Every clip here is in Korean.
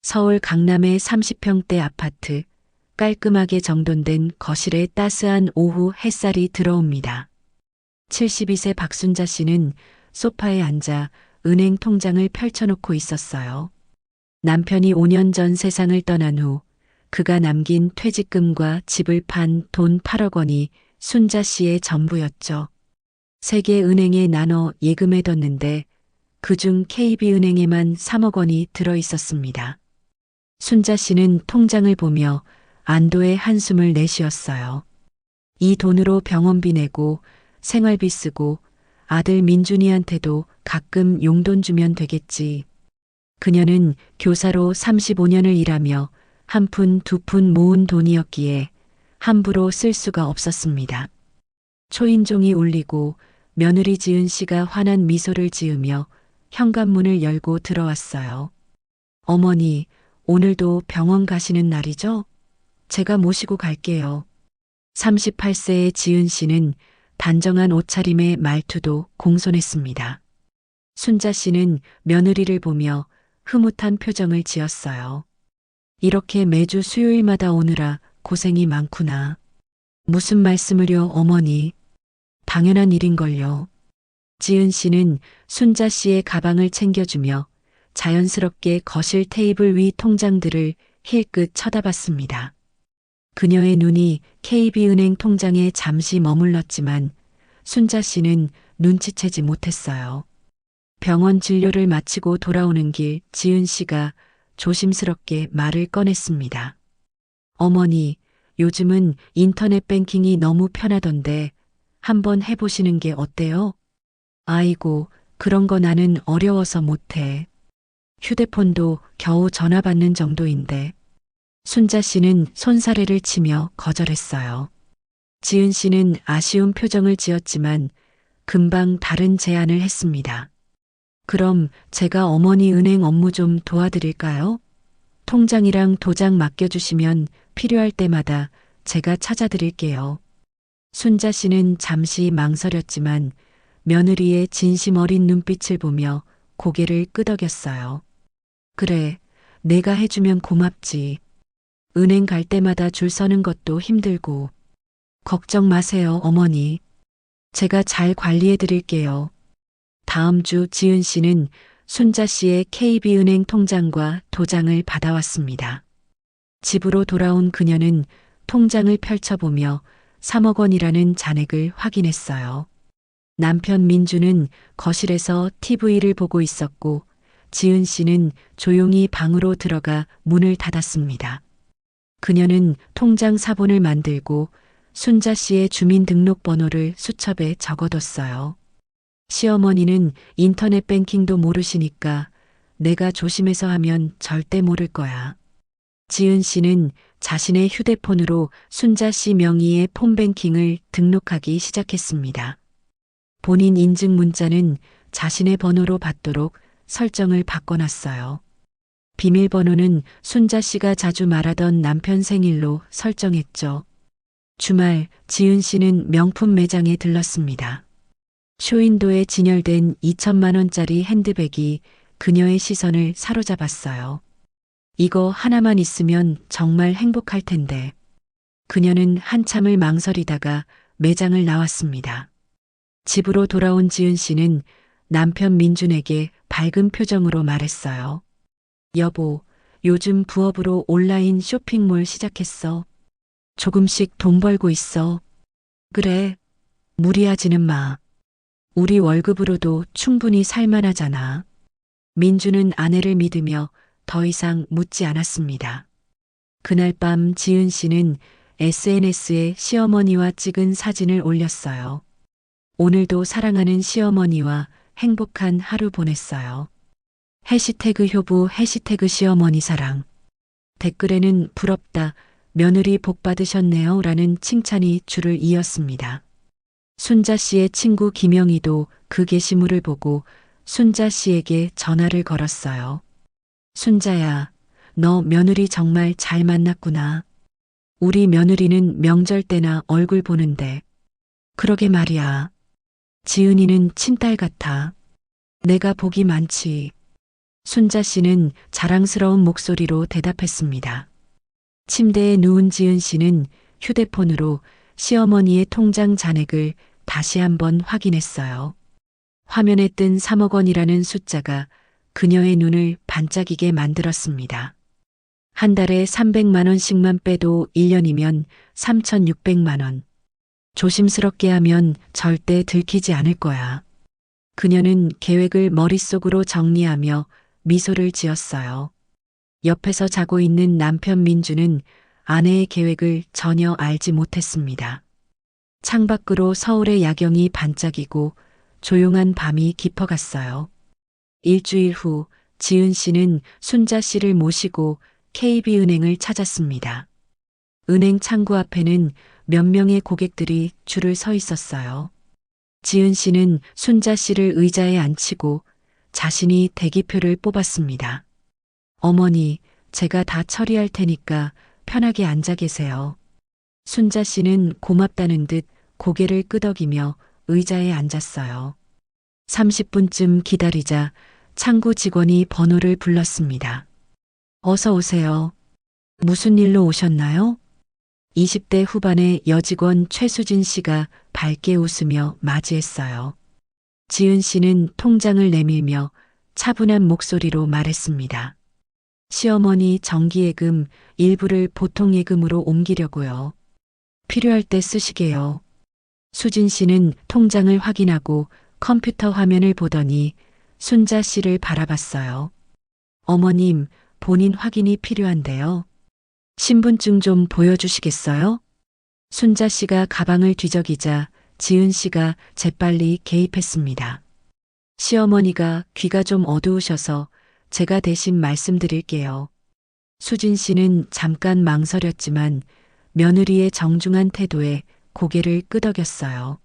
서울 강남의 30평대 아파트, 깔끔하게 정돈된 거실에 따스한 오후 햇살이 들어옵니다. 72세 박순자 씨는 소파에 앉아 은행 통장을 펼쳐놓고 있었어요. 남편이 5년 전 세상을 떠난 후 그가 남긴 퇴직금과 집을 판 돈 8억 원이 순자 씨의 전부였죠. 세 개 은행에 나눠 예금해뒀는데 그중 KB은행에만 3억 원이 들어 있었습니다. 순자 씨는 통장을 보며 안도의 한숨을 내쉬었어요. 이 돈으로 병원비 내고 생활비 쓰고 아들 민준이한테도 가끔 용돈 주면 되겠지. 그녀는 교사로 35년을 일하며 한 푼 두 푼 모은 돈이었기에 함부로 쓸 수가 없었습니다. 초인종이 울리고 며느리 지은 씨가 환한 미소를 지으며 현관문을 열고 들어왔어요. 어머니, 오늘도 병원 가시는 날이죠? 제가 모시고 갈게요. 38세의 지은 씨는 단정한 옷차림의 말투도 공손했습니다. 순자 씨는 며느리를 보며 흐뭇한 표정을 지었어요. 이렇게 매주 수요일마다 오느라 고생이 많구나. 무슨 말씀을요, 어머니. 당연한 일인걸요. 지은 씨는 순자 씨의 가방을 챙겨주며 자연스럽게 거실 테이블 위 통장들을 힐끗 쳐다봤습니다. 그녀의 눈이 KB은행 통장에 잠시 머물렀지만 순자 씨는 눈치채지 못했어요. 병원 진료를 마치고 돌아오는 길 지은 씨가 조심스럽게 말을 꺼냈습니다. 어머니, 요즘은 인터넷 뱅킹이 너무 편하던데 한번 해보시는 게 어때요? 아이고, 그런 거 나는 어려워서 못해. 휴대폰도 겨우 전화 받는 정도인데. 순자 씨는 손사래를 치며 거절했어요. 지은 씨는 아쉬운 표정을 지었지만 금방 다른 제안을 했습니다. 그럼 제가 어머니 은행 업무 좀 도와드릴까요? 통장이랑 도장 맡겨주시면 필요할 때마다 제가 찾아드릴게요. 순자 씨는 잠시 망설였지만 며느리의 진심 어린 눈빛을 보며 고개를 끄덕였어요. 그래, 내가 해주면 고맙지. 은행 갈 때마다 줄 서는 것도 힘들고. 걱정 마세요, 어머니. 제가 잘 관리해 드릴게요. 다음 주 지은 씨는 순자 씨의 KB은행 통장과 도장을 받아왔습니다. 집으로 돌아온 그녀는 통장을 펼쳐보며 3억 원이라는 잔액을 확인했어요. 남편 민주는 거실에서 TV를 보고 있었고 지은 씨는 조용히 방으로 들어가 문을 닫았습니다. 그녀는 통장 사본을 만들고 순자 씨의 주민등록번호를 수첩에 적어뒀어요. 시어머니는 인터넷 뱅킹도 모르시니까 내가 조심해서 하면 절대 모를 거야. 지은 씨는 자신의 휴대폰으로 순자 씨 명의의 폰뱅킹을 등록하기 시작했습니다. 본인 인증 문자는 자신의 번호로 받도록 설정을 바꿔놨어요. 비밀번호는 순자 씨가 자주 말하던 남편 생일로 설정했죠. 주말 지은 씨는 명품 매장에 들렀습니다. 쇼윈도에 진열된 2천만 원짜리 핸드백이 그녀의 시선을 사로잡았어요. 이거 하나만 있으면 정말 행복할 텐데. 그녀는 한참을 망설이다가 매장을 나왔습니다. 집으로 돌아온 지은 씨는 남편 민준에게 밝은 표정으로 말했어요. 여보, 요즘 부업으로 온라인 쇼핑몰 시작했어. 조금씩 돈 벌고 있어. 그래, 무리하지는 마. 우리 월급으로도 충분히 살만하잖아. 민주는 아내를 믿으며 더 이상 묻지 않았습니다. 그날 밤 지은 씨는 SNS에 시어머니와 찍은 사진을 올렸어요. 오늘도 사랑하는 시어머니와 행복한 하루 보냈어요. 해시태그 효부 해시태그 시어머니 사랑. 댓글에는 부럽다, 며느리 복 받으셨네요 라는 칭찬이 줄을 이었습니다. 순자 씨의 친구 김영희도 그 게시물을 보고 순자 씨에게 전화를 걸었어요. 순자야, 너 며느리 정말 잘 만났구나. 우리 며느리는 명절 때나 얼굴 보는데. 그러게 말이야. 지은이는 친딸 같아. 내가 복이 많지. 순자 씨는 자랑스러운 목소리로 대답했습니다. 침대에 누운 지은 씨는 휴대폰으로 시어머니의 통장 잔액을 다시 한번 확인했어요. 화면에 뜬 3억 원이라는 숫자가 그녀의 눈을 반짝이게 만들었습니다. 한 달에 300만 원씩만 빼도 1년이면 3,600만 원. 조심스럽게 하면 절대 들키지 않을 거야. 그녀는 계획을 머릿속으로 정리하며 미소를 지었어요. 옆에서 자고 있는 남편 민주는 아내의 계획을 전혀 알지 못했습니다. 창밖으로 서울의 야경이 반짝이고 조용한 밤이 깊어갔어요. 일주일 후 지은 씨는 순자 씨를 모시고 KB은행을 찾았습니다. 은행 창구 앞에는 몇 명의 고객들이 줄을 서 있었어요. 지은 씨는 순자 씨를 의자에 앉히고 자신이 대기표를 뽑았습니다. 어머니, 제가 다 처리할 테니까 편하게 앉아 계세요. 순자 씨는 고맙다는 듯 고개를 끄덕이며 의자에 앉았어요. 30분쯤 기다리자 창구 직원이 번호를 불렀습니다. 어서 오세요. 무슨 일로 오셨나요? 20대 후반의 여직원 최수진 씨가 밝게 웃으며 맞이했어요. 지은 씨는 통장을 내밀며 차분한 목소리로 말했습니다. 시어머니 정기예금 일부를 보통예금으로 옮기려고요. 필요할 때 쓰시게요. 수진 씨는 통장을 확인하고 컴퓨터 화면을 보더니 순자 씨를 바라봤어요. 어머님, 본인 확인이 필요한데요. 신분증 좀 보여주시겠어요? 순자 씨가 가방을 뒤적이자 지은 씨가 재빨리 개입했습니다. 시어머니가 귀가 좀 어두우셔서 제가 대신 말씀드릴게요. 수진 씨는 잠깐 망설였지만 며느리의 정중한 태도에 고개를 끄덕였어요.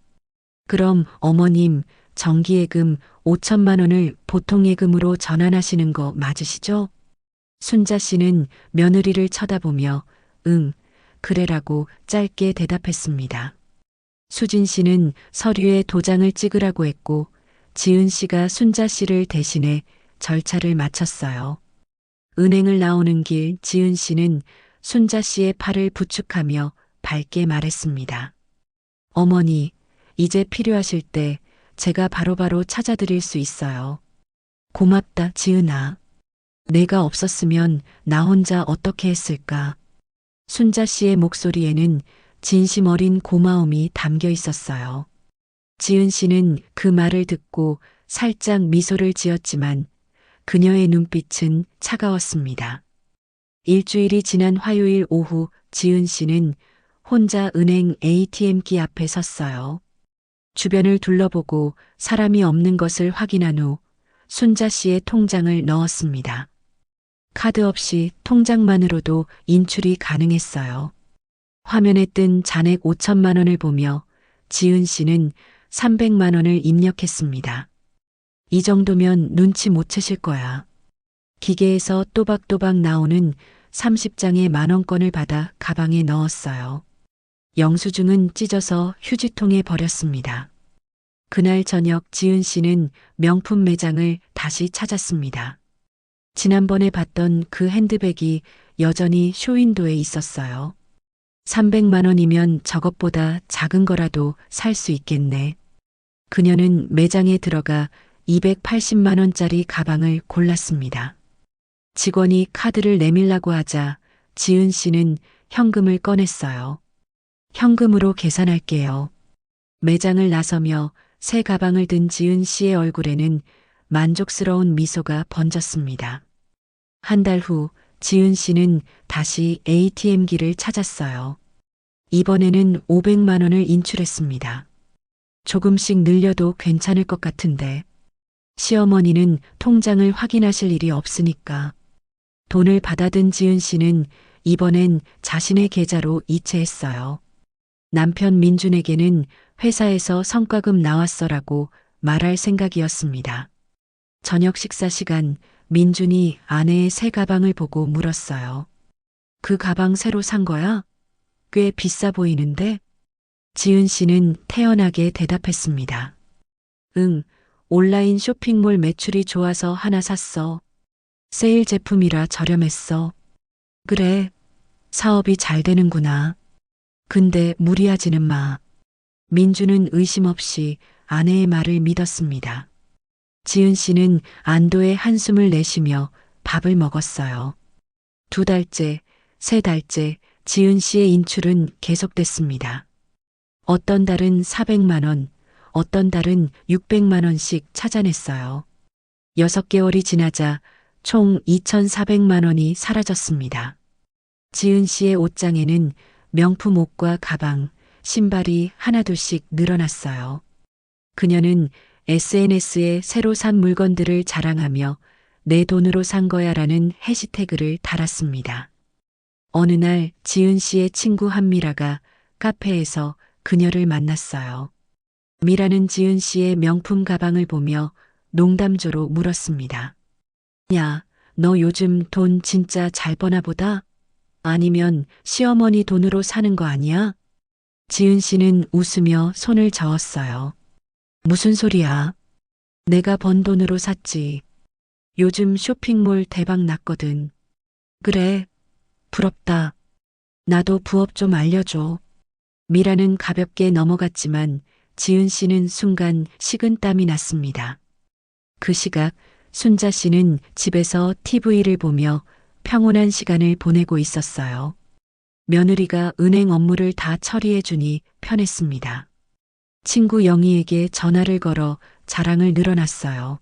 그럼 어머님, 정기예금 5천만 원을 보통예금으로 전환하시는 거 맞으시죠? 순자 씨는 며느리를 쳐다보며 응, 그래라고 짧게 대답했습니다. 수진 씨는 서류에 도장을 찍으라고 했고 지은 씨가 순자 씨를 대신해 절차를 마쳤어요. 은행을 나오는 길 지은 씨는 순자 씨의 팔을 부축하며 밝게 말했습니다. 어머니, 이제 필요하실 때 제가 바로바로 찾아드릴 수 있어요. 고맙다, 지은아. 내가 없었으면 나 혼자 어떻게 했을까? 순자 씨의 목소리에는 진심 어린 고마움이 담겨 있었어요. 지은 씨는 그 말을 듣고 살짝 미소를 지었지만 그녀의 눈빛은 차가웠습니다. 일주일이 지난 화요일 오후 지은 씨는 혼자 은행 ATM기 앞에 섰어요. 주변을 둘러보고 사람이 없는 것을 확인한 후 순자 씨의 통장을 넣었습니다. 카드 없이 통장만으로도 인출이 가능했어요. 화면에 뜬 잔액 5천만 원을 보며 지은 씨는 300만 원을 입력했습니다. 이 정도면 눈치 못 채실 거야. 기계에서 또박또박 나오는 30장의 만원권을 받아 가방에 넣었어요. 영수증은 찢어서 휴지통에 버렸습니다. 그날 저녁 지은 씨는 명품 매장을 다시 찾았습니다. 지난번에 봤던 그 핸드백이 여전히 쇼윈도에 있었어요. 300만 원이면 저것보다 작은 거라도 살 수 있겠네. 그녀는 매장에 들어가 280만 원짜리 가방을 골랐습니다. 직원이 카드를 내밀라고 하자 지은 씨는 현금을 꺼냈어요. 현금으로 계산할게요. 매장을 나서며 새 가방을 든 지은 씨의 얼굴에는 만족스러운 미소가 번졌습니다. 한 달 후 지은 씨는 다시 ATM기를 찾았어요. 이번에는 500만 원을 인출했습니다. 조금씩 늘려도 괜찮을 것 같은데 시어머니는 통장을 확인하실 일이 없으니까. 돈을 받아든 지은 씨는 이번엔 자신의 계좌로 이체했어요. 남편 민준에게는 회사에서 성과금 나왔어라고 말할 생각이었습니다. 저녁 식사 시간 민준이 아내의 새 가방을 보고 물었어요. 그 가방 새로 산 거야? 꽤 비싸 보이는데? 지은 씨는 태연하게 대답했습니다. 응, 온라인 쇼핑몰 매출이 좋아서 하나 샀어. 세일 제품이라 저렴했어. 그래, 사업이 잘 되는구나. 근데 무리하지는 마. 민주는 의심 없이 아내의 말을 믿었습니다. 지은 씨는 안도의 한숨을 내쉬며 밥을 먹었어요. 2달째, 3달째 지은 씨의 인출은 계속됐습니다. 어떤 달은 400만 원, 어떤 달은 600만 원씩 찾아냈어요. 6개월이 지나자 총 2,400만 원이 사라졌습니다. 지은 씨의 옷장에는 명품 옷과 가방, 신발이 하나둘씩 늘어났어요. 그녀는 SNS에 새로 산 물건들을 자랑하며 내 돈으로 산 거야라는 해시태그를 달았습니다. 어느 날 지은 씨의 친구 한미라가 카페에서 그녀를 만났어요. 미라는 지은 씨의 명품 가방을 보며 농담조로 물었습니다. 야, 너 요즘 돈 진짜 잘 버나 보다? 아니면 시어머니 돈으로 사는 거 아니야? 지은 씨는 웃으며 손을 저었어요. 무슨 소리야? 내가 번 돈으로 샀지. 요즘 쇼핑몰 대박 났거든. 그래, 부럽다. 나도 부업 좀 알려줘. 미라는 가볍게 넘어갔지만 지은 씨는 순간 식은땀이 났습니다. 그 시각 순자 씨는 집에서 TV를 보며 평온한 시간을 보내고 있었어요. 며느리가 은행 업무를 다 처리해 주니 편했습니다. 친구 영희에게 전화를 걸어 자랑을 늘어놨어요.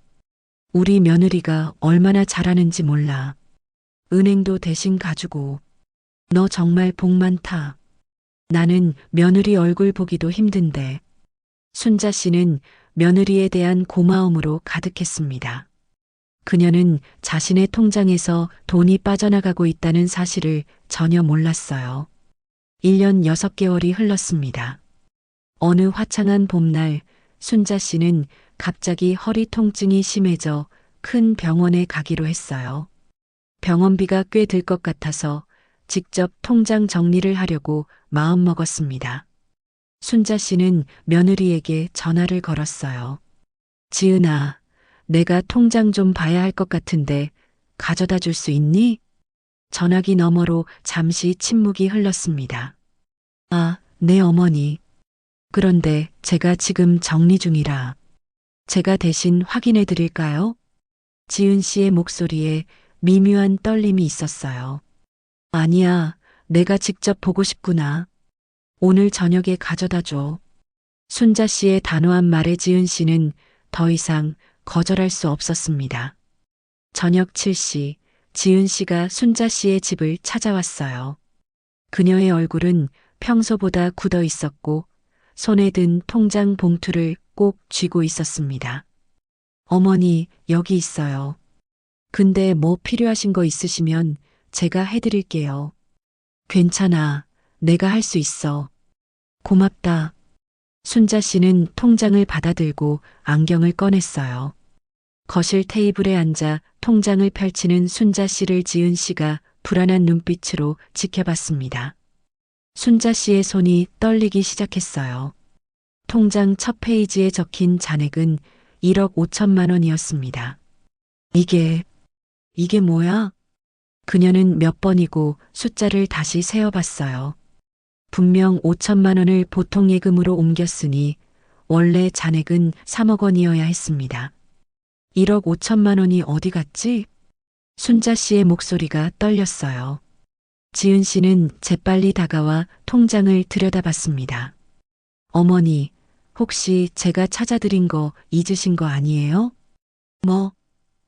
우리 며느리가 얼마나 잘하는지 몰라. 은행도 대신 가주고. 너 정말 복 많다. 나는 며느리 얼굴 보기도 힘든데. 순자 씨는 며느리에 대한 고마움으로 가득했습니다. 그녀는 자신의 통장에서 돈이 빠져나가고 있다는 사실을 전혀 몰랐어요. 1년 6개월이 흘렀습니다. 어느 화창한 봄날 순자 씨는 갑자기 허리 통증이 심해져 큰 병원에 가기로 했어요. 병원비가 꽤 들 것 같아서 직접 통장 정리를 하려고 마음먹었습니다. 순자 씨는 며느리에게 전화를 걸었어요. 지은아, 내가 통장 좀 봐야 할 것 같은데 가져다 줄 수 있니? 전화기 너머로 잠시 침묵이 흘렀습니다. 아, 네 어머니. 그런데 제가 지금 정리 중이라. 제가 대신 확인해 드릴까요? 지은 씨의 목소리에 미묘한 떨림이 있었어요. 아니야, 내가 직접 보고 싶구나. 오늘 저녁에 가져다 줘. 순자 씨의 단호한 말에 지은 씨는 더 이상 거절할 수 없었습니다. 저녁 7시, 지은 씨가 순자 씨의 집을 찾아왔어요. 그녀의 얼굴은 평소보다 굳어 있었고 손에 든 통장 봉투를 꼭 쥐고 있었습니다. 어머니, 여기 있어요. 근데 뭐 필요하신 거 있으시면 제가 해드릴게요. 괜찮아. 내가 할 수 있어. 고맙다. 순자 씨는 통장을 받아들고 안경을 꺼냈어요. 거실 테이블에 앉아 통장을 펼치는 순자 씨를 지은 씨가 불안한 눈빛으로 지켜봤습니다. 순자 씨의 손이 떨리기 시작했어요. 통장 첫 페이지에 적힌 잔액은 1억 5천만 원이었습니다. 이게 뭐야? 그녀는 몇 번이고 숫자를 다시 세어봤어요. 분명 5천만 원을 보통 예금으로 옮겼으니 원래 잔액은 3억 원이어야 했습니다. 1억 5천만 원이 어디 갔지? 순자 씨의 목소리가 떨렸어요. 지은 씨는 재빨리 다가와 통장을 들여다봤습니다. 어머니, 혹시 제가 찾아드린 거 잊으신 거 아니에요? 뭐,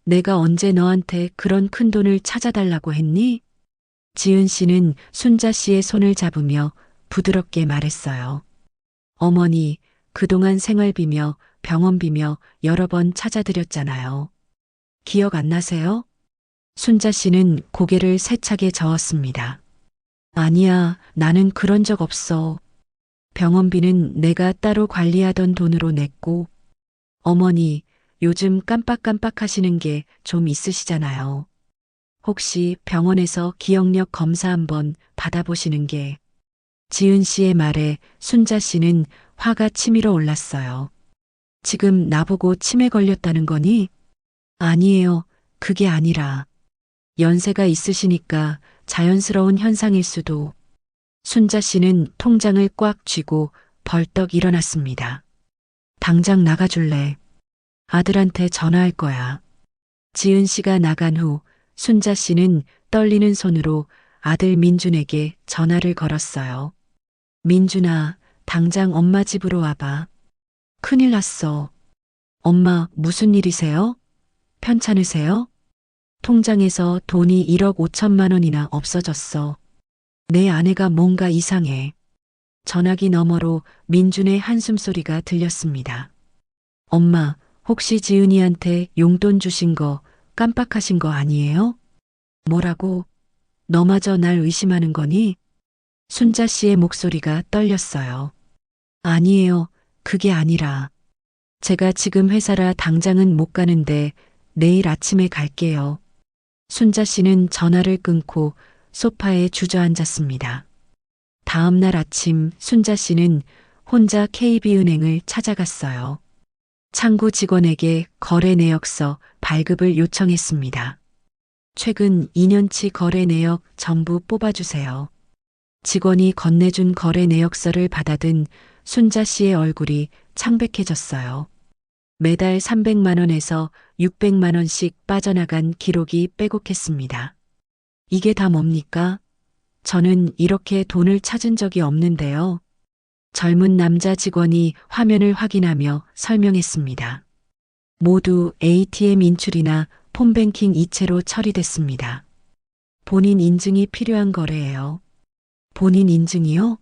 내가 언제 너한테 그런 큰 돈을 찾아달라고 했니? 지은 씨는 순자 씨의 손을 잡으며 부드럽게 말했어요. 어머니, 그동안 생활비며 병원비며 여러 번 찾아드렸잖아요. 기억 안 나세요? 순자 씨는 고개를 세차게 저었습니다. 아니야, 나는 그런 적 없어. 병원비는 내가 따로 관리하던 돈으로 냈고, 어머니, 요즘 깜빡깜빡 하시는 게 좀 있으시잖아요. 혹시 병원에서 기억력 검사 한번 받아보시는 게. 지은 씨의 말에 순자 씨는 화가 치밀어 올랐어요. 지금 나보고 치매 걸렸다는 거니? 아니에요. 그게 아니라. 연세가 있으시니까 자연스러운 현상일 수도. 순자 씨는 통장을 꽉 쥐고 벌떡 일어났습니다. 당장 나가줄래? 아들한테 전화할 거야. 지은 씨가 나간 후 순자 씨는 떨리는 손으로 아들 민준에게 전화를 걸었어요. 민준아, 당장 엄마 집으로 와봐. 큰일 났어. 엄마, 무슨 일이세요? 편찮으세요? 통장에서 돈이 1억 5천만 원이나 없어졌어. 내 아내가 뭔가 이상해. 전화기 너머로 민준의 한숨소리가 들렸습니다. 엄마, 혹시 지은이한테 용돈 주신 거 깜빡하신 거 아니에요? 뭐라고? 너마저 날 의심하는 거니? 순자 씨의 목소리가 떨렸어요. 아니에요. 그게 아니라. 제가 지금 회사라 당장은 못 가는데 내일 아침에 갈게요. 순자 씨는 전화를 끊고 소파에 주저앉았습니다. 다음 날 아침 순자 씨는 혼자 KB은행을 찾아갔어요. 창구 직원에게 거래 내역서 발급을 요청했습니다. 최근 2년치 거래 내역 전부 뽑아주세요. 직원이 건네준 거래 내역서를 받아든 순자 씨의 얼굴이 창백해졌어요. 매달 300만 원에서 600만 원씩 빠져나간 기록이 빼곡했습니다. 이게 다 뭡니까? 저는 이렇게 돈을 찾은 적이 없는데요. 젊은 남자 직원이 화면을 확인하며 설명했습니다. 모두 ATM 인출이나 폰뱅킹 이체로 처리됐습니다. 본인 인증이 필요한 거래예요. 본인 인증이요?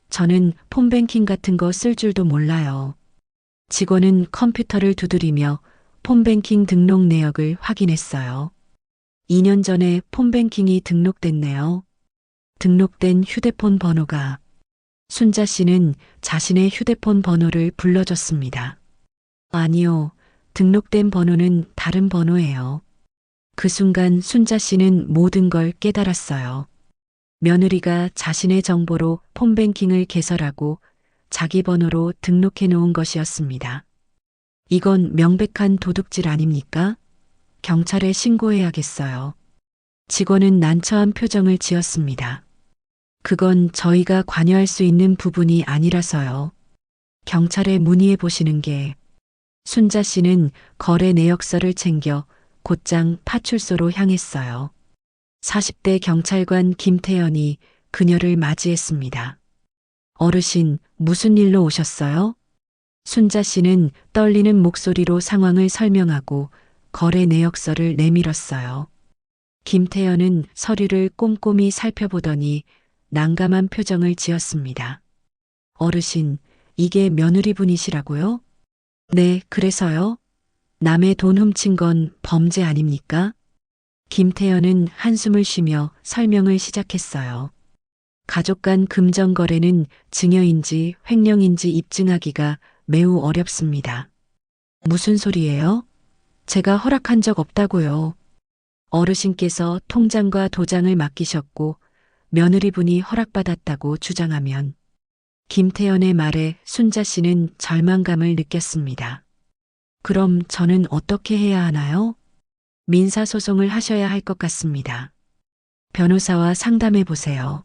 저는 폰뱅킹 같은 거 쓸 줄도 몰라요. 직원은 컴퓨터를 두드리며 폰뱅킹 등록 내역을 확인했어요. 2년 전에 폰뱅킹이 등록됐네요. 등록된 휴대폰 번호가. 순자 씨는 자신의 휴대폰 번호를 불러줬습니다. 아니요, 등록된 번호는 다른 번호예요. 그 순간 순자 씨는 모든 걸 깨달았어요. 며느리가 자신의 정보로 폰뱅킹을 개설하고 자기 번호로 등록해 놓은 것이었습니다. 이건 명백한 도둑질 아닙니까? 경찰에 신고해야겠어요. 직원은 난처한 표정을 지었습니다. 그건 저희가 관여할 수 있는 부분이 아니라서요. 경찰에 문의해 보시는 게. 순자 씨는 거래 내역서를 챙겨 곧장 파출소로 향했어요. 40대 경찰관 김태연이 그녀를 맞이했습니다. 어르신, 무슨 일로 오셨어요? 순자 씨는 떨리는 목소리로 상황을 설명하고 거래 내역서를 내밀었어요. 김태연은 서류를 꼼꼼히 살펴보더니 난감한 표정을 지었습니다. 어르신, 이게 며느리분이시라고요? 네, 그래서요? 남의 돈 훔친 건 범죄 아닙니까? 김태연은 한숨을 쉬며 설명을 시작했어요. 가족 간 금전 거래는 증여인지 횡령인지 입증하기가 매우 어렵습니다. 무슨 소리예요? 제가 허락한 적 없다고요. 어르신께서 통장과 도장을 맡기셨고 며느리분이 허락받았다고 주장하면. 김태연의 말에 순자 씨는 절망감을 느꼈습니다. 그럼 저는 어떻게 해야 하나요? 민사소송을 하셔야 할 것 같습니다. 변호사와 상담해 보세요.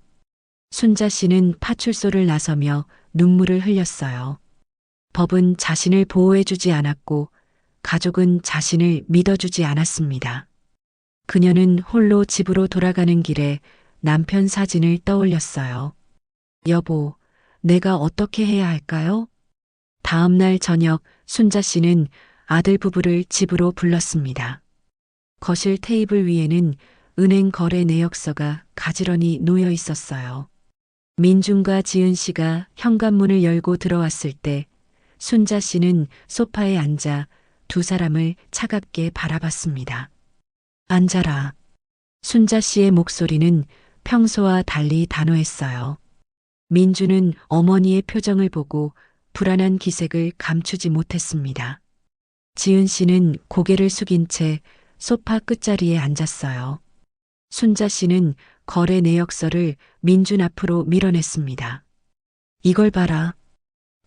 순자 씨는 파출소를 나서며 눈물을 흘렸어요. 법은 자신을 보호해주지 않았고 가족은 자신을 믿어주지 않았습니다. 그녀는 홀로 집으로 돌아가는 길에 남편 사진을 떠올렸어요. 여보, 내가 어떻게 해야 할까요? 다음 날 저녁 순자 씨는 아들 부부를 집으로 불렀습니다. 거실 테이블 위에는 은행 거래 내역서가 가지런히 놓여 있었어요. 민준과 지은 씨가 현관문을 열고 들어왔을 때 순자 씨는 소파에 앉아 두 사람을 차갑게 바라봤습니다. 앉아라. 순자 씨의 목소리는 평소와 달리 단호했어요. 민준은 어머니의 표정을 보고 불안한 기색을 감추지 못했습니다. 지은 씨는 고개를 숙인 채 소파 끝자리에 앉았어요. 순자 씨는 거래 내역서를 민준 앞으로 밀어냈습니다. 이걸 봐라.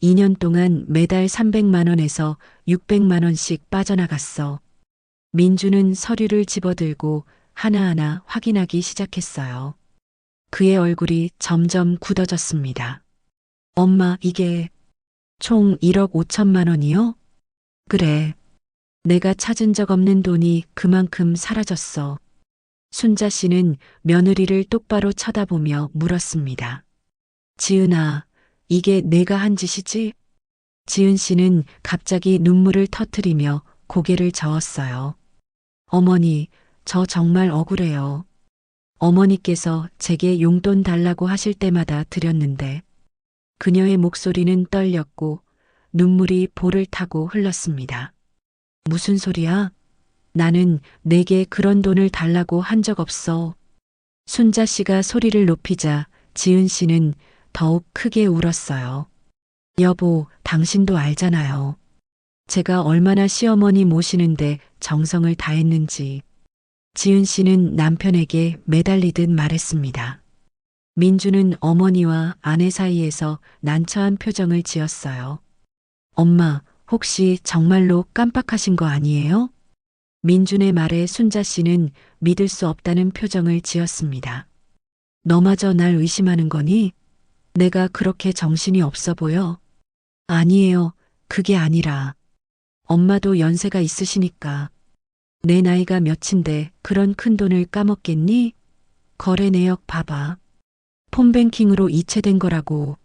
2년 동안 매달 300만 원에서 600만 원씩 빠져나갔어. 민준은 서류를 집어들고 하나하나 확인하기 시작했어요. 그의 얼굴이 점점 굳어졌습니다. 엄마, 이게 총 1억 5천만 원이요? 그래. 내가 찾은 적 없는 돈이 그만큼 사라졌어. 순자 씨는 며느리를 똑바로 쳐다보며 물었습니다. 지은아, 이게 내가 한 짓이지? 지은 씨는 갑자기 눈물을 터뜨리며 고개를 저었어요. 어머니, 저 정말 억울해요. 어머니께서 제게 용돈 달라고 하실 때마다 드렸는데 그녀의 목소리는 떨렸고 눈물이 볼을 타고 흘렀습니다. 무슨 소리야? 나는 내게 그런 돈을 달라고 한 적 없어. 순자 씨가 소리를 높이자 지은 씨는 더욱 크게 울었어요. 여보, 당신도 알잖아요. 제가 얼마나 시어머니 모시는데 정성을 다했는지. 지은 씨는 남편에게 매달리듯 말했습니다. 민주는 어머니와 아내 사이에서 난처한 표정을 지었어요. 엄마, 혹시 정말로 깜빡하신 거 아니에요? 민준의 말에 순자 씨는 믿을 수 없다는 표정을 지었습니다. 너마저 날 의심하는 거니? 내가 그렇게 정신이 없어 보여? 아니에요. 그게 아니라. 엄마도 연세가 있으시니까. 내 나이가 몇인데 그런 큰 돈을 까먹겠니? 거래 내역 봐봐. 폰뱅킹으로 이체된 거라고.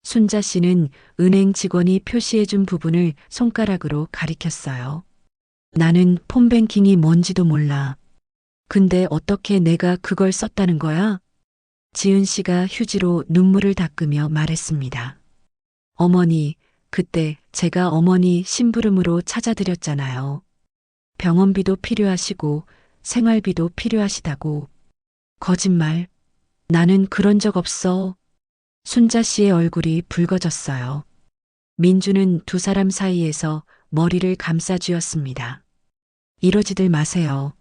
순자 씨는 은행 직원이 표시해준 부분을 손가락으로 가리켰어요. 나는 폰뱅킹이 뭔지도 몰라. 근데 어떻게 내가 그걸 썼다는 거야? 지은 씨가 휴지로 눈물을 닦으며 말했습니다. 어머니, 그때 제가 어머니 심부름으로 찾아드렸잖아요. 병원비도 필요하시고 생활비도 필요하시다고. 거짓말. 나는 그런 적 없어. 순자 씨의 얼굴이 붉어졌어요. 민주는 두 사람 사이에서 머리를 감싸 쥐었습니다. 이러지들 마세요.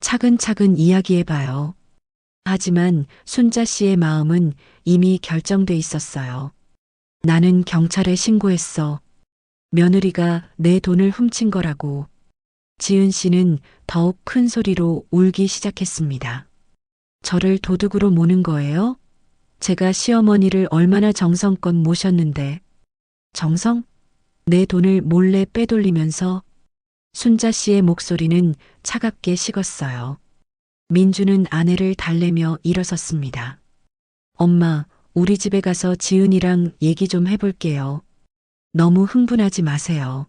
차근차근 이야기해봐요. 하지만 순자 씨의 마음은 이미 결정돼 있었어요. 나는 경찰에 신고했어. 며느리가 내 돈을 훔친 거라고. 지은 씨는 더욱 큰 소리로 울기 시작했습니다. 저를 도둑으로 모는 거예요? 제가 시어머니를 얼마나 정성껏 모셨는데. 정성? 내 돈을 몰래 빼돌리면서. 순자 씨의 목소리는 차갑게 식었어요. 민주는 아내를 달래며 일어섰습니다. 엄마, 우리 집에 가서 지은이랑 얘기 좀 해볼게요. 너무 흥분하지 마세요.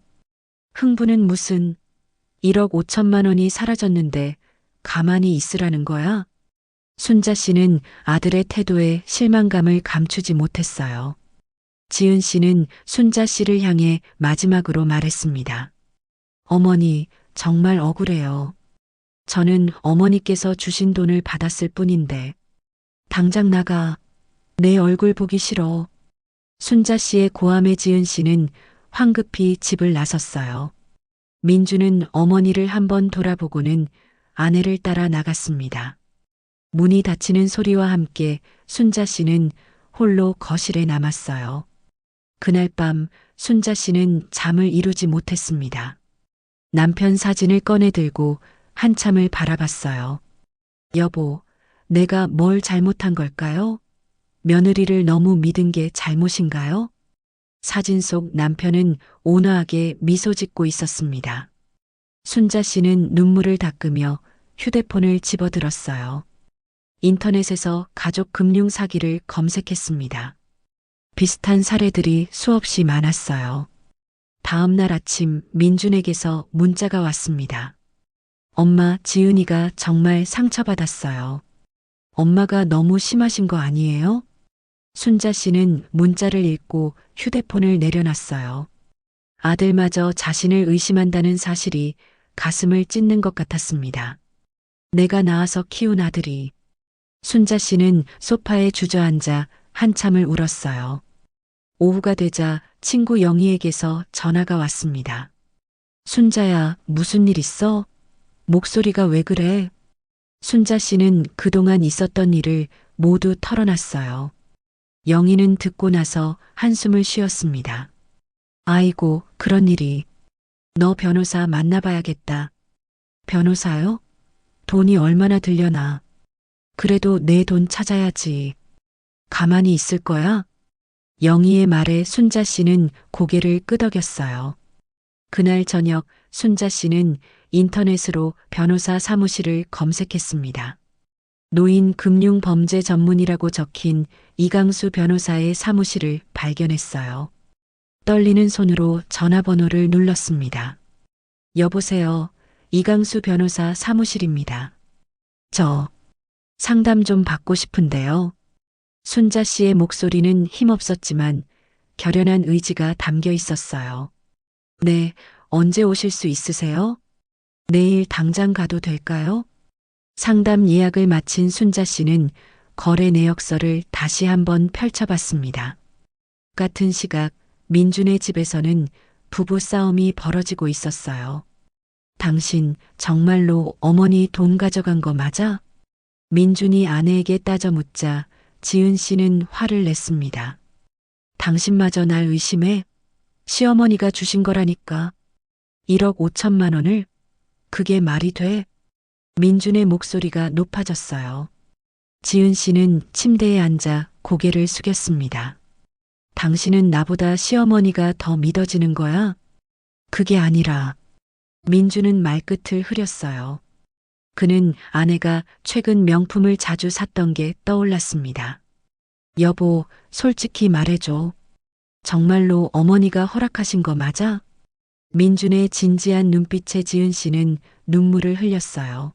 흥분은 무슨 1억 5천만 원이 사라졌는데 가만히 있으라는 거야? 순자 씨는 아들의 태도에 실망감을 감추지 못했어요. 지은 씨는 순자 씨를 향해 마지막으로 말했습니다. 어머니, 정말 억울해요. 저는 어머니께서 주신 돈을 받았을 뿐인데. 당장 나가. 내 얼굴 보기 싫어. 순자 씨의 고함에 지은 씨는 황급히 집을 나섰어요. 민주는 어머니를 한번 돌아보고는 아내를 따라 나갔습니다. 문이 닫히는 소리와 함께 순자 씨는 홀로 거실에 남았어요. 그날 밤 순자 씨는 잠을 이루지 못했습니다. 남편 사진을 꺼내 들고 한참을 바라봤어요. 여보, 내가 뭘 잘못한 걸까요? 며느리를 너무 믿은 게 잘못인가요? 사진 속 남편은 온화하게 미소 짓고 있었습니다. 순자 씨는 눈물을 닦으며 휴대폰을 집어들었어요. 인터넷에서 가족 금융 사기를 검색했습니다. 비슷한 사례들이 수없이 많았어요. 다음 날 아침 민준에게서 문자가 왔습니다. 엄마, 지은이가 정말 상처받았어요. 엄마가 너무 심하신 거 아니에요? 순자 씨는 문자를 읽고 휴대폰을 내려놨어요. 아들마저 자신을 의심한다는 사실이 가슴을 찢는 것 같았습니다. 내가 낳아서 키운 아들이. 순자 씨는 소파에 주저앉아 한참을 울었어요. 오후가 되자 친구 영희에게서 전화가 왔습니다. 순자야, 무슨 일 있어? 목소리가 왜 그래? 순자 씨는 그동안 있었던 일을 모두 털어놨어요. 영희는 듣고 나서 한숨을 쉬었습니다. 아이고, 그런 일이. 너 변호사 만나봐야겠다. 변호사요? 돈이 얼마나 들려나. 그래도 내 돈 찾아야지. 가만히 있을 거야? 영희의 말에 순자 씨는 고개를 끄덕였어요. 그날 저녁 순자 씨는 인터넷으로 변호사 사무실을 검색했습니다. 노인 금융 범죄 전문이라고 적힌 이강수 변호사의 사무실을 발견했어요. 떨리는 손으로 전화번호를 눌렀습니다. 여보세요. 이강수 변호사 사무실입니다. 저 상담 좀 받고 싶은데요. 순자 씨의 목소리는 힘없었지만 결연한 의지가 담겨 있었어요. 네, 언제 오실 수 있으세요? 내일 당장 가도 될까요? 상담 예약을 마친 순자 씨는 거래 내역서를 다시 한번 펼쳐봤습니다. 같은 시각 민준의 집에서는 부부 싸움이 벌어지고 있었어요. 당신 정말로 어머니 돈 가져간 거 맞아? 민준이 아내에게 따져 묻자 지은 씨는 화를 냈습니다. 당신마저 날 의심해? 시어머니가 주신 거라니까. 1억 5천만 원을? 그게 말이 돼? 민준의 목소리가 높아졌어요. 지은 씨는 침대에 앉아 고개를 숙였습니다. 당신은 나보다 시어머니가 더 믿어지는 거야? 그게 아니라. 민준은 말끝을 흐렸어요. 그는 아내가 최근 명품을 자주 샀던 게 떠올랐습니다. 여보, 솔직히 말해줘. 정말로 어머니가 허락하신 거 맞아? 민준의 진지한 눈빛에 지은 씨는 눈물을 흘렸어요.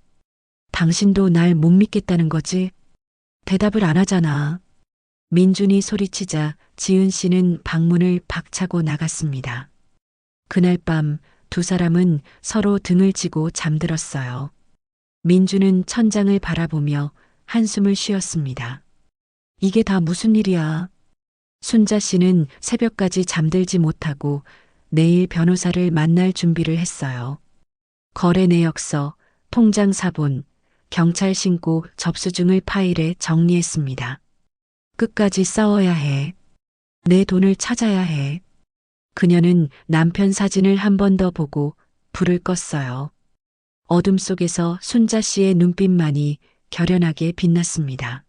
당신도 날 못 믿겠다는 거지? 대답을 안 하잖아. 민준이 소리치자 지은 씨는 방문을 박차고 나갔습니다. 그날 밤 두 사람은 서로 등을 지고 잠들었어요. 민준은 천장을 바라보며 한숨을 쉬었습니다. 이게 다 무슨 일이야? 순자 씨는 새벽까지 잠들지 못하고 내일 변호사를 만날 준비를 했어요. 거래 내역서, 통장 사본, 경찰 신고 접수증을 파일에 정리했습니다. 끝까지 싸워야 해. 내 돈을 찾아야 해. 그녀는 남편 사진을 한 번 더 보고 불을 껐어요. 어둠 속에서 순자 씨의 눈빛만이 결연하게 빛났습니다.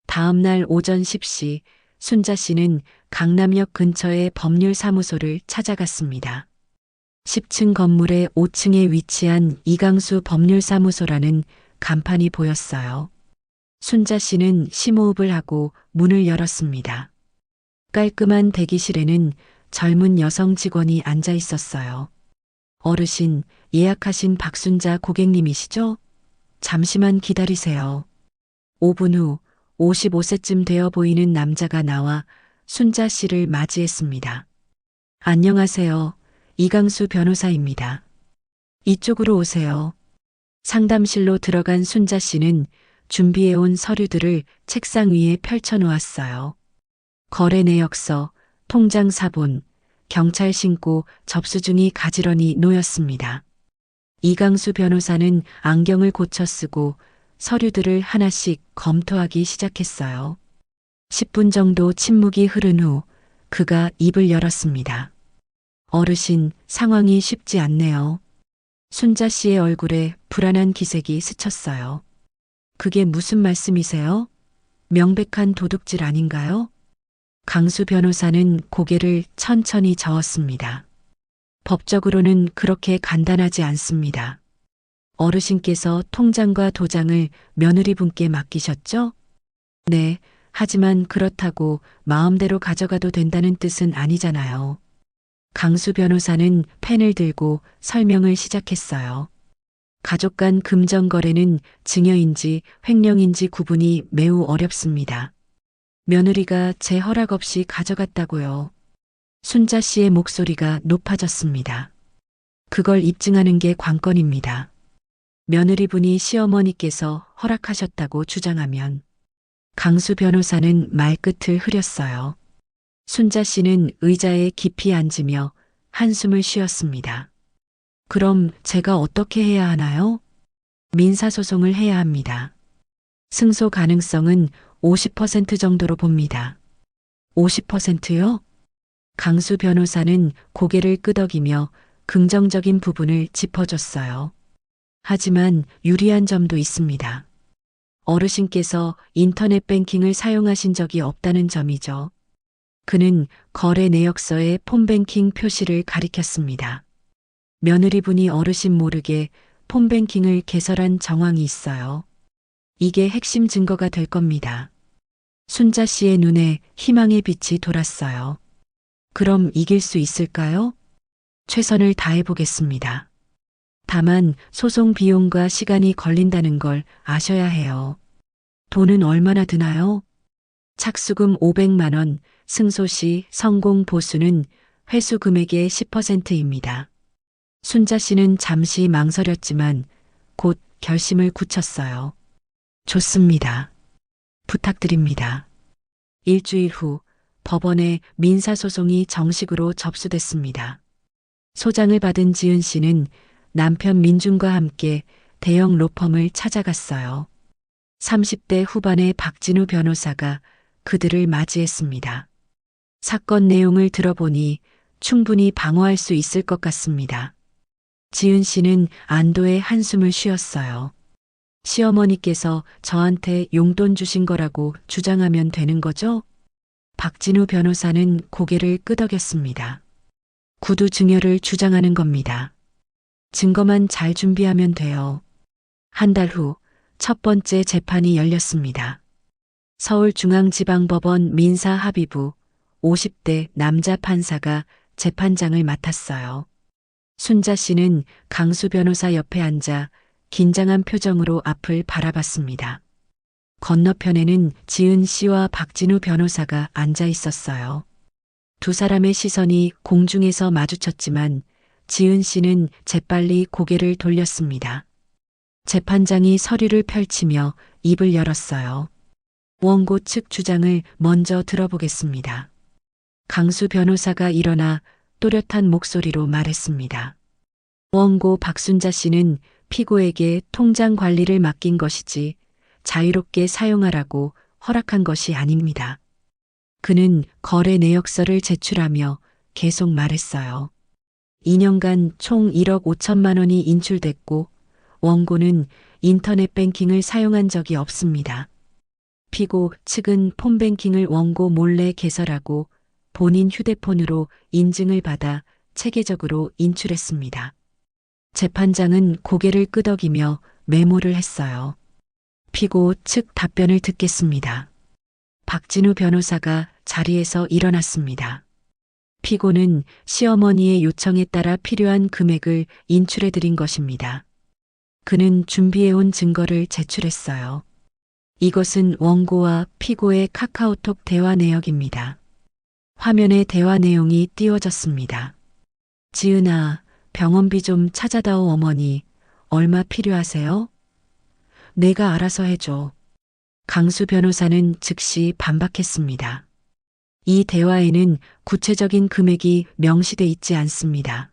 다음 날 오전 10시 순자 씨는 강남역 근처의 법률사무소를 찾아갔습니다. 10층 건물의 5층에 위치한 이강수 법률사무소라는 간판이 보였어요. 순자 씨는 심호흡을 하고 문을 열었습니다. 깔끔한 대기실에는 젊은 여성 직원이 앉아 있었어요. 어르신, 예약하신 박순자 고객님이시죠? 잠시만 기다리세요. 5분 후 55세쯤 되어 보이는 남자가 나와 순자 씨를 맞이했습니다. 안녕하세요. 이강수 변호사입니다. 이쪽으로 오세요. 상담실로 들어간 순자 씨는 준비해온 서류들을 책상 위에 펼쳐 놓았어요. 거래 내역서, 통장 사본, 경찰 신고 접수증이 가지런히 놓였습니다. 이강수 변호사는 안경을 고쳐 쓰고 서류들을 하나씩 검토하기 시작했어요. 10분 정도 침묵이 흐른 후 그가 입을 열었습니다. 어르신, 상황이 쉽지 않네요. 순자 씨의 얼굴에 불안한 기색이 스쳤어요. 그게 무슨 말씀이세요? 명백한 도둑질 아닌가요? 강수 변호사는 고개를 천천히 저었습니다. 법적으로는 그렇게 간단하지 않습니다. 어르신께서 통장과 도장을 며느리분께 맡기셨죠? 네, 하지만 그렇다고 마음대로 가져가도 된다는 뜻은 아니잖아요. 강수 변호사는 펜을 들고 설명을 시작했어요. 가족 간 금전 거래는 증여인지 횡령인지 구분이 매우 어렵습니다. 며느리가 제 허락 없이 가져갔다고요. 순자 씨의 목소리가 높아졌습니다. 그걸 입증하는 게 관건입니다. 며느리분이 시어머니께서 허락하셨다고 주장하면 강수 변호사는 말끝을 흐렸어요. 순자 씨는 의자에 깊이 앉으며 한숨을 쉬었습니다. 그럼 제가 어떻게 해야 하나요? 민사소송을 해야 합니다. 승소 가능성은 50% 정도로 봅니다. 50%요? 강수 변호사는 고개를 끄덕이며 긍정적인 부분을 짚어줬어요. 하지만 유리한 점도 있습니다. 어르신께서 인터넷 뱅킹을 사용하신 적이 없다는 점이죠. 그는 거래 내역서에 폰뱅킹 표시를 가리켰습니다. 며느리분이 어르신 모르게 폰뱅킹을 개설한 정황이 있어요. 이게 핵심 증거가 될 겁니다. 순자 씨의 눈에 희망의 빛이 돌았어요. 그럼 이길 수 있을까요? 최선을 다해 보겠습니다. 다만 소송 비용과 시간이 걸린다는 걸 아셔야 해요. 돈은 얼마나 드나요? 착수금 500만 원, 승소 시 성공 보수는 회수 금액의 10%입니다. 순자 씨는 잠시 망설였지만 곧 결심을 굳혔어요. 좋습니다. 부탁드립니다. 일주일 후 법원에 민사소송이 정식으로 접수됐습니다. 소장을 받은 지은 씨는 남편 민준과 함께 대형 로펌을 찾아갔어요. 30대 후반의 박진우 변호사가 그들을 맞이했습니다. 사건 내용을 들어보니 충분히 방어할 수 있을 것 같습니다. 지은 씨는 안도의 한숨을 쉬었어요. 시어머니께서 저한테 용돈 주신 거라고 주장하면 되는 거죠? 박진우 변호사는 고개를 끄덕였습니다. 구두 증여를 주장하는 겁니다. 증거만 잘 준비하면 돼요. 한 달 후 첫 번째 재판이 열렸습니다. 서울중앙지방법원 민사합의부 50대 남자 판사가 재판장을 맡았어요. 순자 씨는 강수 변호사 옆에 앉아 긴장한 표정으로 앞을 바라봤습니다. 건너편에는 지은 씨와 박진우 변호사가 앉아 있었어요. 두 사람의 시선이 공중에서 마주쳤지만 지은 씨는 재빨리 고개를 돌렸습니다. 재판장이 서류를 펼치며 입을 열었어요. 원고 측 주장을 먼저 들어보겠습니다. 강수 변호사가 일어나 또렷한 목소리로 말했습니다. 원고 박순자 씨는 피고에게 통장 관리를 맡긴 것이지 자유롭게 사용하라고 허락한 것이 아닙니다. 그는 거래 내역서를 제출하며 계속 말했어요. 2년간 총 1억 5천만 원이 인출됐고 원고는 인터넷 뱅킹을 사용한 적이 없습니다. 피고 측은 폰뱅킹을 원고 몰래 개설하고 본인 휴대폰으로 인증을 받아 체계적으로 인출했습니다. 재판장은 고개를 끄덕이며 메모를 했어요. 피고 측 답변을 듣겠습니다. 박진우 변호사가 자리에서 일어났습니다. 피고는 시어머니의 요청에 따라 필요한 금액을 인출해 드린 것입니다. 그는 준비해온 증거를 제출했어요. 이것은 원고와 피고의 카카오톡 대화 내역입니다. 화면에 대화 내용이 띄워졌습니다. 지은아, 병원비 좀 찾아다오 어머니. 얼마 필요하세요? 내가 알아서 해줘. 강수 변호사는 즉시 반박했습니다. 이 대화에는 구체적인 금액이 명시돼 있지 않습니다.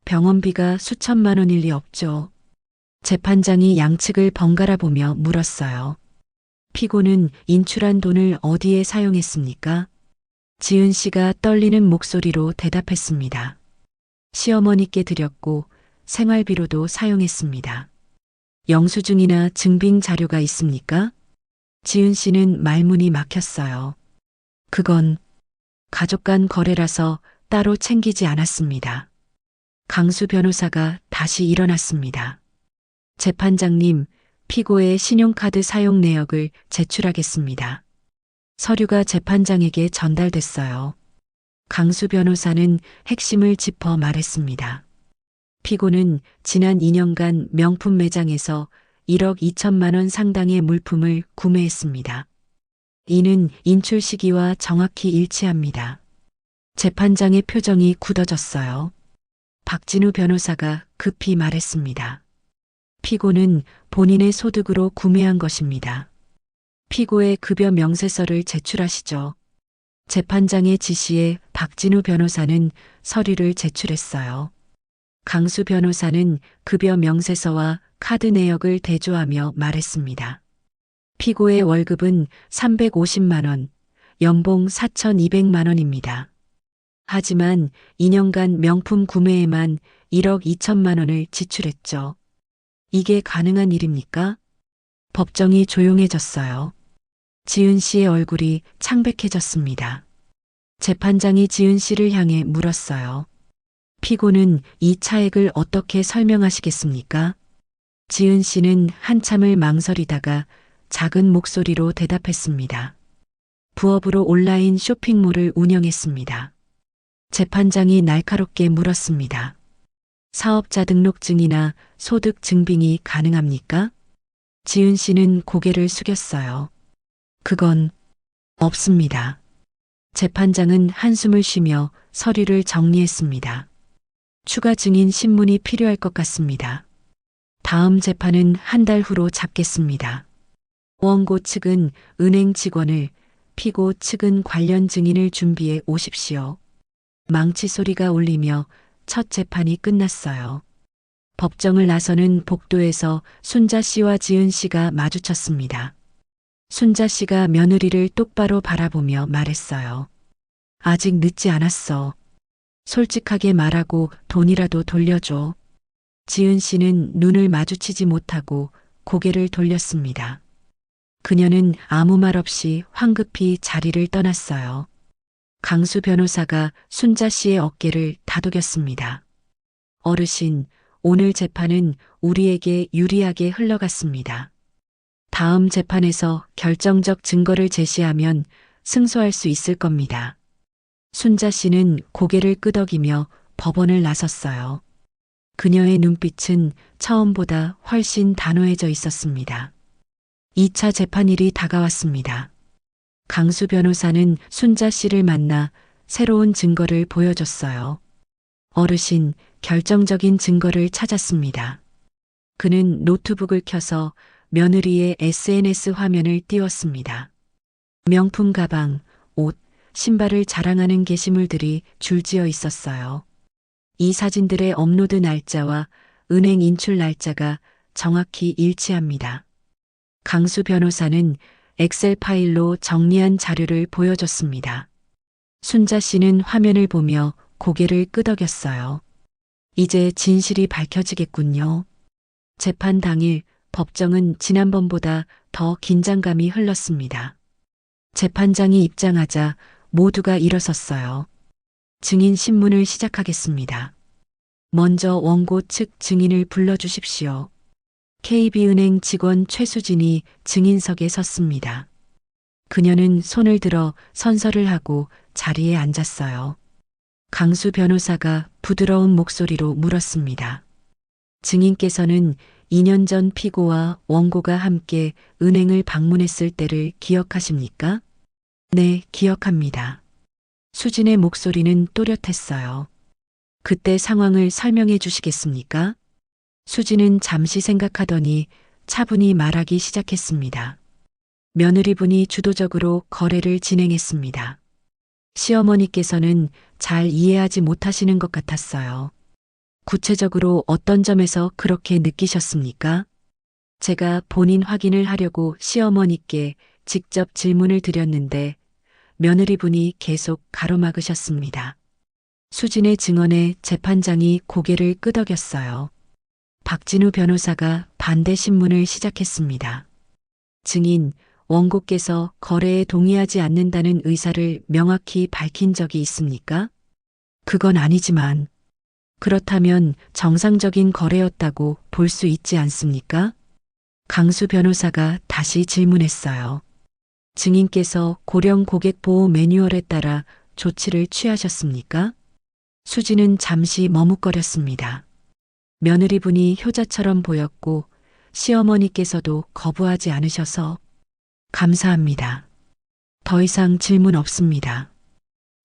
병원비가 수천만 원일 리 없죠. 재판장이 양측을 번갈아 보며 물었어요. 피고는 인출한 돈을 어디에 사용했습니까? 지은 씨가 떨리는 목소리로 대답했습니다. 시어머니께 드렸고 생활비로도 사용했습니다. 영수증이나 증빙 자료가 있습니까? 지은 씨는 말문이 막혔어요. 그건 가족 간 거래라서 따로 챙기지 않았습니다. 강수 변호사가 다시 일어났습니다. 재판장님, 피고의 신용카드 사용 내역을 제출하겠습니다. 서류가 재판장에게 전달됐어요. 강수 변호사는 핵심을 짚어 말했습니다. 피고는 지난 2년간 명품 매장에서 1억 2천만 원 상당의 물품을 구매했습니다. 이는 인출 시기와 정확히 일치합니다. 재판장의 표정이 굳어졌어요. 박진우 변호사가 급히 말했습니다. 피고는 본인의 소득으로 구매한 것입니다. 피고의 급여 명세서를 제출하시죠. 재판장의 지시에 박진우 변호사는 서류를 제출했어요. 강수 변호사는 급여 명세서와 카드 내역을 대조하며 말했습니다. 피고의 월급은 350만 원, 연봉 4,200만 원입니다. 하지만 2년간 명품 구매에만 1억 2천만 원을 지출했죠. 이게 가능한 일입니까? 법정이 조용해졌어요. 지은 씨의 얼굴이 창백해졌습니다. 재판장이 지은 씨를 향해 물었어요. 피고는 이 차액을 어떻게 설명하시겠습니까? 지은 씨는 한참을 망설이다가 작은 목소리로 대답했습니다. 부업으로 온라인 쇼핑몰을 운영했습니다. 재판장이 날카롭게 물었습니다. 사업자 등록증이나 소득 증빙이 가능합니까? 지은 씨는 고개를 숙였어요. 그건 없습니다. 재판장은 한숨을 쉬며 서류를 정리했습니다. 추가 증인 신문이 필요할 것 같습니다. 다음 재판은 한 달 후로 잡겠습니다. 원고 측은 은행 직원을, 피고 측은 관련 증인을 준비해 오십시오. 망치 소리가 울리며 첫 재판이 끝났어요. 법정을 나서는 복도에서 순자 씨와 지은 씨가 마주쳤습니다. 순자 씨가 며느리를 똑바로 바라보며 말했어요. 아직 늦지 않았어. 솔직하게 말하고 돈이라도 돌려줘. 지은 씨는 눈을 마주치지 못하고 고개를 돌렸습니다. 그녀는 아무 말 없이 황급히 자리를 떠났어요. 강수 변호사가 순자 씨의 어깨를 다독였습니다. 어르신, 오늘 재판은 우리에게 유리하게 흘러갔습니다. 다음 재판에서 결정적 증거를 제시하면 승소할 수 있을 겁니다. 순자 씨는 고개를 끄덕이며 법원을 나섰어요. 그녀의 눈빛은 처음보다 훨씬 단호해져 있었습니다. 2차 재판일이 다가왔습니다. 강수 변호사는 순자 씨를 만나 새로운 증거를 보여줬어요. 어르신, 결정적인 증거를 찾았습니다. 그는 노트북을 켜서 며느리의 SNS 화면을 띄웠습니다. 명품 가방, 옷, 신발을 자랑하는 게시물들이 줄지어 있었어요. 이 사진들의 업로드 날짜와 은행 인출 날짜가 정확히 일치합니다. 강수 변호사는 엑셀 파일로 정리한 자료를 보여줬습니다. 순자 씨는 화면을 보며 고개를 끄덕였어요. 이제 진실이 밝혀지겠군요. 재판 당일 법정은 지난번보다 더 긴장감이 흘렀습니다. 재판장이 입장하자 모두가 일어섰어요. 증인 신문을 시작하겠습니다. 먼저 원고 측 증인을 불러주십시오. KB은행 직원 최수진이 증인석에 섰습니다. 그녀는 손을 들어 선서를 하고 자리에 앉았어요. 강수 변호사가 부드러운 목소리로 물었습니다. 증인께서는 2년 전 피고와 원고가 함께 은행을 방문했을 때를 기억하십니까? 네, 기억합니다. 수진의 목소리는 또렷했어요. 그때 상황을 설명해 주시겠습니까? 수진은 잠시 생각하더니 차분히 말하기 시작했습니다. 며느리분이 주도적으로 거래를 진행했습니다. 시어머니께서는 잘 이해하지 못하시는 것 같았어요. 구체적으로 어떤 점에서 그렇게 느끼셨습니까? 제가 본인 확인을 하려고 시어머니께 직접 질문을 드렸는데 며느리분이 계속 가로막으셨습니다. 수진의 증언에 재판장이 고개를 끄덕였어요. 박진우 변호사가 반대 신문을 시작했습니다. 증인, 원고께서 거래에 동의하지 않는다는 의사를 명확히 밝힌 적이 있습니까? 그건 아니지만 그렇다면 정상적인 거래였다고 볼 수 있지 않습니까? 강수 변호사가 다시 질문했어요. 증인께서 고령 고객 보호 매뉴얼에 따라 조치를 취하셨습니까? 수진은 잠시 머뭇거렸습니다. 며느리분이 효자처럼 보였고 시어머니께서도 거부하지 않으셔서 감사합니다. 더 이상 질문 없습니다.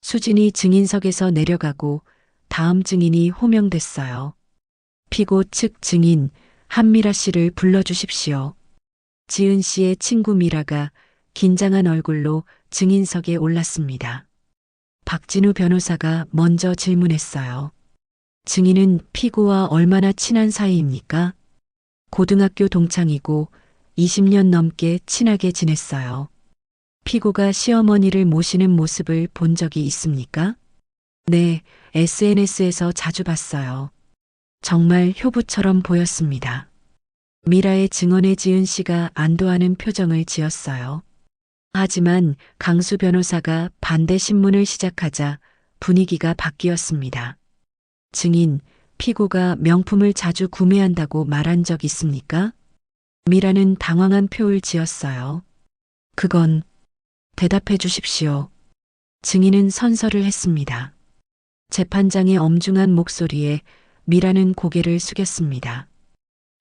수진이 증인석에서 내려가고 다음 증인이 호명됐어요. 피고 측 증인 한미라 씨를 불러주십시오. 지은 씨의 친구 미라가 긴장한 얼굴로 증인석에 올랐습니다. 박진우 변호사가 먼저 질문했어요. 증인은 피고와 얼마나 친한 사이입니까? 고등학교 동창이고 20년 넘게 친하게 지냈어요. 피고가 시어머니를 모시는 모습을 본 적이 있습니까? 네, SNS에서 자주 봤어요. 정말 효부처럼 보였습니다. 미라의 증언에 지은 씨가 안도하는 표정을 지었어요. 하지만 강수 변호사가 반대 신문을 시작하자 분위기가 바뀌었습니다. 증인, 피고가 명품을 자주 구매한다고 말한 적 있습니까? 미라는 당황한 표를 지었어요. 그건 대답해 주십시오. 증인은 선서를 했습니다. 재판장의 엄중한 목소리에 미라는 고개를 숙였습니다.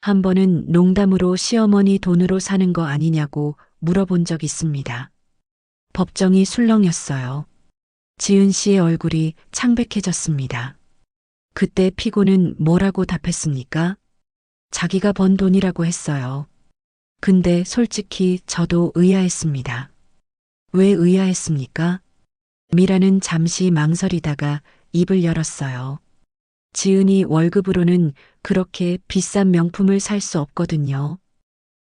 한 번은 농담으로 시어머니 돈으로 사는 거 아니냐고 물어본 적 있습니다. 법정이 술렁였어요. 지은 씨의 얼굴이 창백해졌습니다. 그때 피고는 뭐라고 답했습니까? 자기가 번 돈이라고 했어요. 근데 솔직히 저도 의아했습니다. 왜 의아했습니까? 미라는 잠시 망설이다가 입을 열었어요. 지은이 월급으로는 그렇게 비싼 명품을 살 수 없거든요.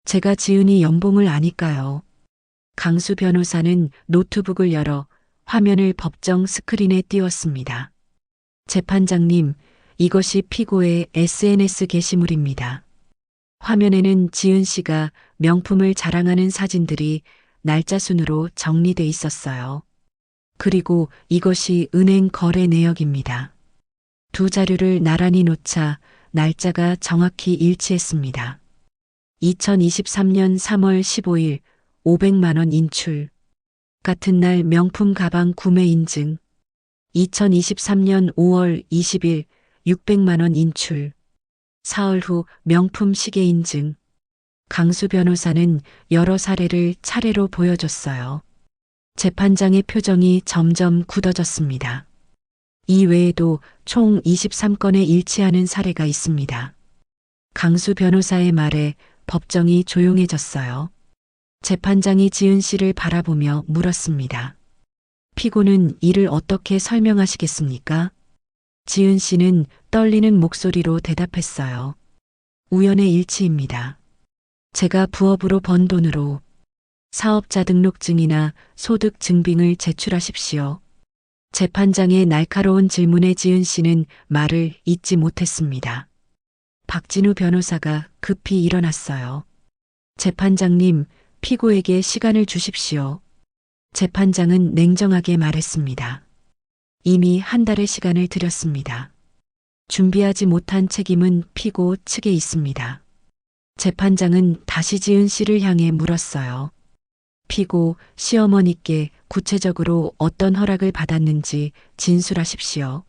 제가 지은이 연봉을 아니까요. 강수 변호사는 노트북을 열어 화면을 법정 스크린에 띄웠습니다. 재판장님, 이것이 피고의 SNS 게시물입니다. 화면에는 지은 씨가 명품을 자랑하는 사진들이 날짜 순으로 정리돼 있었어요. 그리고 이것이 은행 거래 내역입니다. 두 자료를 나란히 놓자 날짜가 정확히 일치했습니다. 2023년 3월 15일 500만 원 인출. 같은 날 명품 가방 구매 인증. 2023년 5월 20일 600만 원 인출. 사흘 후 명품 시계 인증. 강수 변호사는 여러 사례를 차례로 보여줬어요. 재판장의 표정이 점점 굳어졌습니다. 이 외에도 총 23건에 일치하는 사례가 있습니다. 강수 변호사의 말에 법정이 조용해졌어요. 재판장이 지은 씨를 바라보며 물었습니다. 피고는 이를 어떻게 설명하시겠습니까? 지은 씨는 떨리는 목소리로 대답했어요. 우연의 일치입니다. 제가 부업으로 번 돈으로 사업자 등록증이나 소득 증빙을 제출하십시오. 재판장의 날카로운 질문에 지은 씨는 말을 잇지 못했습니다. 박진우 변호사가 급히 일어났어요. 재판장님, 피고에게 시간을 주십시오. 재판장은 냉정하게 말했습니다. 이미 한 달의 시간을 드렸습니다. 준비하지 못한 책임은 피고 측에 있습니다. 재판장은 다시 지은 씨를 향해 물었어요. 피고 시어머니께 구체적으로 어떤 허락을 받았는지 진술하십시오.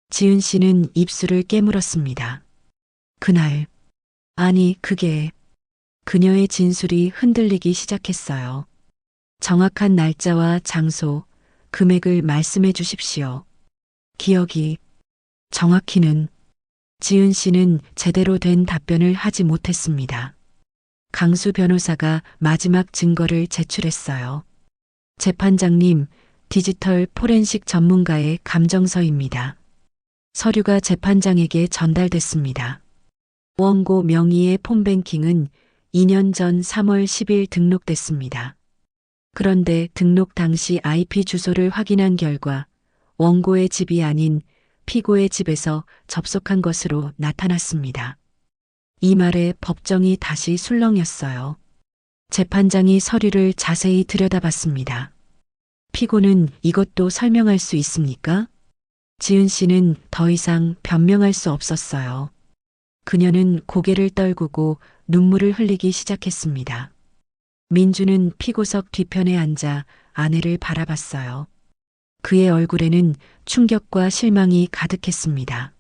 지은 씨는 입술을 깨물었습니다. 그날, 아니 그게 그녀의 진술이 흔들리기 시작했어요. 정확한 날짜와 장소, 금액을 말씀해 주십시오. 기억이 정확히는 지은 씨는 제대로 된 답변을 하지 못했습니다. 강수 변호사가 마지막 증거를 제출했어요. 재판장님, 디지털 포렌식 전문가의 감정서입니다. 서류가 재판장에게 전달됐습니다. 원고 명의의 폰뱅킹은 2년 전 3월 10일 등록됐습니다. 그런데 등록 당시 IP 주소를 확인한 결과 원고의 집이 아닌 피고의 집에서 접속한 것으로 나타났습니다. 이 말에 법정이 다시 술렁였어요. 재판장이 서류를 자세히 들여다봤습니다. 피고는 이것도 설명할 수 있습니까? 지은 씨는 더 이상 변명할 수 없었어요. 그녀는 고개를 떨구고 눈물을 흘리기 시작했습니다. 민주는 피고석 뒤편에 앉아 아내를 바라봤어요. 그의 얼굴에는 충격과 실망이 가득했습니다.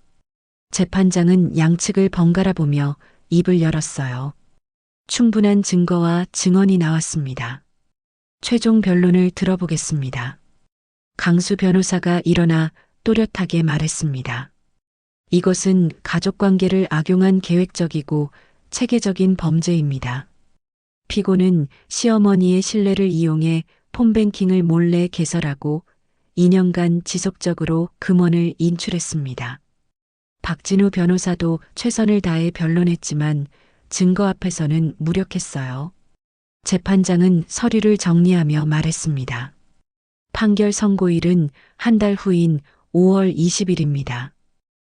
재판장은 양측을 번갈아 보며 입을 열었어요. 충분한 증거와 증언이 나왔습니다. 최종 변론을 들어보겠습니다. 강수 변호사가 일어나 또렷하게 말했습니다. 이것은 가족관계를 악용한 계획적이고 체계적인 범죄입니다. 피고는 시어머니의 신뢰를 이용해 폰뱅킹을 몰래 개설하고 2년간 지속적으로 금원을 인출했습니다. 박진우 변호사도 최선을 다해 변론했지만 증거 앞에서는 무력했어요. 재판장은 서류를 정리하며 말했습니다. 판결 선고일은 한 달 후인 5월 20일입니다.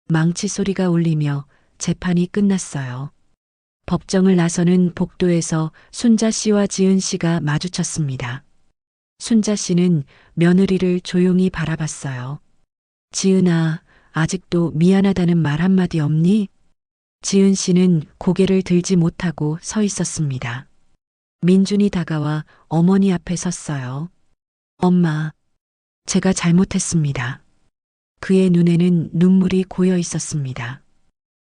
망치 소리가 울리며 재판이 끝났어요. 법정을 나서는 복도에서 순자 씨와 지은 씨가 마주쳤습니다. 순자 씨는 며느리를 조용히 바라봤어요. 지은아, 아직도 미안하다는 말 한마디 없니? 지은 씨는 고개를 들지 못하고 서 있었습니다. 민준이 다가와 어머니 앞에 섰어요. 엄마, 제가 잘못했습니다. 그의 눈에는 눈물이 고여 있었습니다.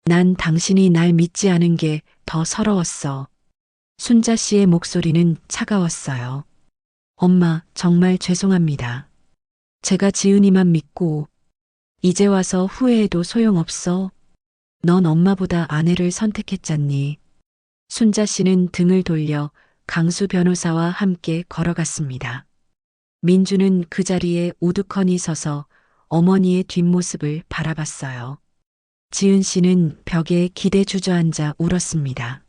난 당신이 날 믿지 않은 게 더 서러웠어. 순자 씨의 목소리는 차가웠어요. 엄마, 정말 죄송합니다. 제가 지은이만 믿고 이제 와서 후회해도 소용없어. 넌 엄마보다 아내를 선택했잖니. 순자 씨는 등을 돌려 강수 변호사와 함께 걸어갔습니다. 민주는 그 자리에 우두커니 서서 어머니의 뒷모습을 바라봤어요. 지은 씨는 벽에 기대 주저앉아 울었습니다.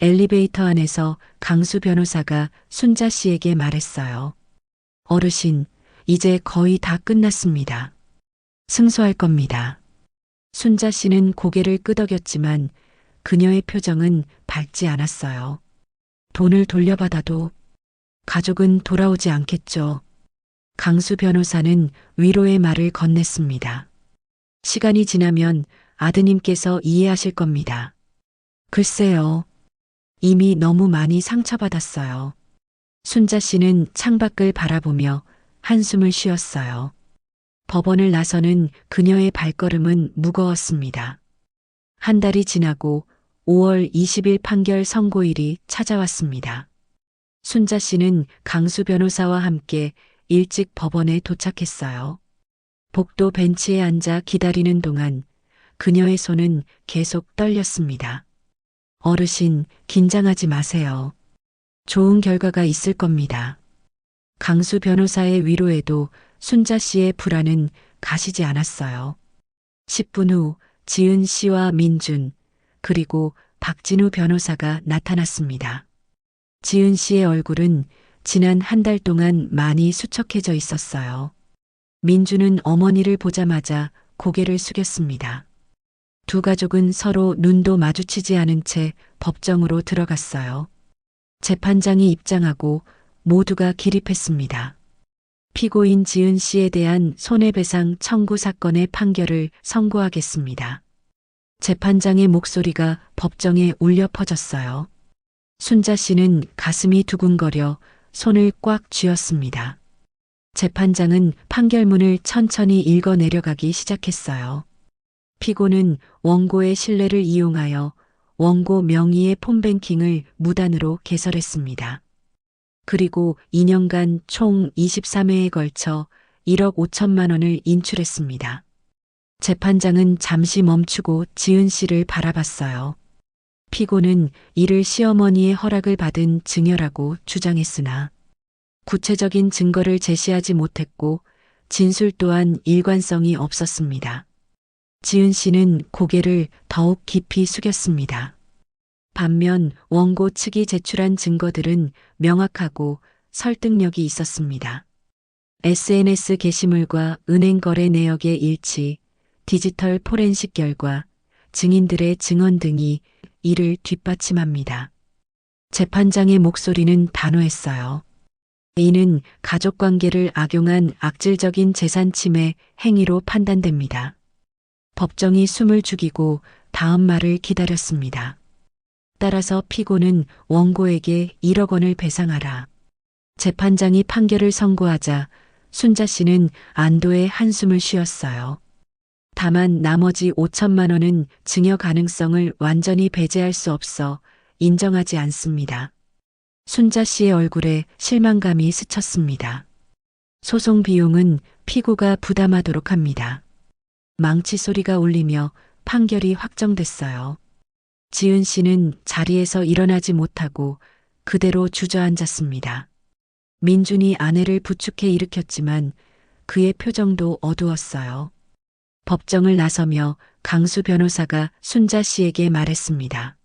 엘리베이터 안에서 강수 변호사가 순자 씨에게 말했어요. 어르신, 이제 거의 다 끝났습니다. 승소할 겁니다. 순자 씨는 고개를 끄덕였지만 그녀의 표정은 밝지 않았어요. 돈을 돌려받아도 가족은 돌아오지 않겠죠. 강수 변호사는 위로의 말을 건넸습니다. 시간이 지나면 아드님께서 이해하실 겁니다. 글쎄요. 이미 너무 많이 상처받았어요. 순자 씨는 창밖을 바라보며 한숨을 쉬었어요. 법원을 나서는 그녀의 발걸음은 무거웠습니다. 한 달이 지나고 5월 20일 판결 선고일이 찾아왔습니다. 순자 씨는 강수 변호사와 함께 일찍 법원에 도착했어요. 복도 벤치에 앉아 기다리는 동안 그녀의 손은 계속 떨렸습니다. 어르신, 긴장하지 마세요. 좋은 결과가 있을 겁니다. 강수 변호사의 위로에도 순자 씨의 불안은 가시지 않았어요. 10분 후 지은 씨와 민준, 그리고 박진우 변호사가 나타났습니다. 지은 씨의 얼굴은 지난 한 달 동안 많이 수척해져 있었어요. 민준은 어머니를 보자마자 고개를 숙였습니다. 두 가족은 서로 눈도 마주치지 않은 채 법정으로 들어갔어요. 재판장이 입장하고 모두가 기립했습니다. 피고인 지은 씨에 대한 손해배상 청구 사건의 판결을 선고하겠습니다. 재판장의 목소리가 법정에 울려 퍼졌어요. 순자 씨는 가슴이 두근거려 손을 꽉 쥐었습니다. 재판장은 판결문을 천천히 읽어 내려가기 시작했어요. 피고는 원고의 신뢰를 이용하여 원고 명의의 폰뱅킹을 무단으로 개설했습니다. 그리고 2년간 총 23회에 걸쳐 1억 5천만 원을 인출했습니다. 재판장은 잠시 멈추고 지은 씨를 바라봤어요. 피고는 이를 시어머니의 허락을 받은 증여라고 주장했으나 구체적인 증거를 제시하지 못했고 진술 또한 일관성이 없었습니다. 지은 씨는 고개를 더욱 깊이 숙였습니다. 반면 원고 측이 제출한 증거들은 명확하고 설득력이 있었습니다. SNS 게시물과 은행 거래 내역의 일치, 디지털 포렌식 결과, 증인들의 증언 등이 이를 뒷받침합니다. 재판장의 목소리는 단호했어요. 이는 가족관계를 악용한 악질적인 재산 침해 행위로 판단됩니다. 법정이 숨을 죽이고 다음 말을 기다렸습니다. 따라서 피고는 원고에게 1억 원을 배상하라. 재판장이 판결을 선고하자 순자 씨는 안도의 한숨을 쉬었어요. 다만 나머지 5천만 원은 증여 가능성을 완전히 배제할 수 없어 인정하지 않습니다. 순자 씨의 얼굴에 실망감이 스쳤습니다. 소송 비용은 피고가 부담하도록 합니다. 망치 소리가 울리며 판결이 확정됐어요. 지은 씨는 자리에서 일어나지 못하고 그대로 주저앉았습니다. 민준이 아내를 부축해 일으켰지만 그의 표정도 어두웠어요. 법정을 나서며 강수 변호사가 순자 씨에게 말했습니다.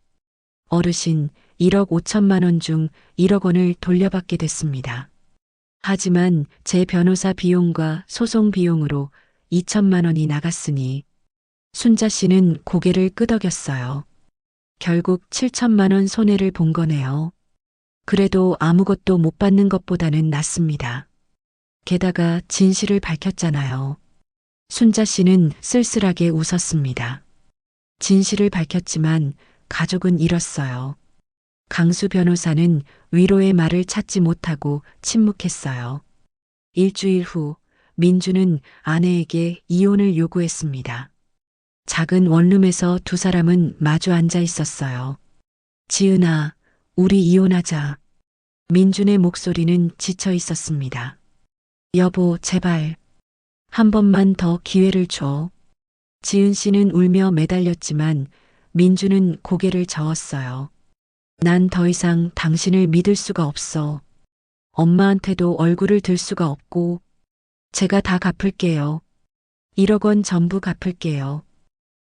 어르신, 1억 5천만 원 중 1억 원을 돌려받게 됐습니다. 하지만 제 변호사 비용과 소송 비용으로 2천만 원이 나갔으니 순자 씨는 고개를 끄덕였어요. 결국 7천만 원 손해를 본 거네요. 그래도 아무것도 못 받는 것보다는 낫습니다. 게다가 진실을 밝혔잖아요. 순자 씨는 쓸쓸하게 웃었습니다. 진실을 밝혔지만 가족은 잃었어요. 강수 변호사는 위로의 말을 찾지 못하고 침묵했어요. 일주일 후 민주는 아내에게 이혼을 요구했습니다. 작은 원룸에서 두 사람은 마주 앉아 있었어요. 지은아, 우리 이혼하자. 민준의 목소리는 지쳐 있었습니다. 여보, 제발. 한 번만 더 기회를 줘. 지은 씨는 울며 매달렸지만 민주는 고개를 저었어요. 난 더 이상 당신을 믿을 수가 없어. 엄마한테도 얼굴을 들 수가 없고, 제가 다 갚을게요. 1억 원 전부 갚을게요.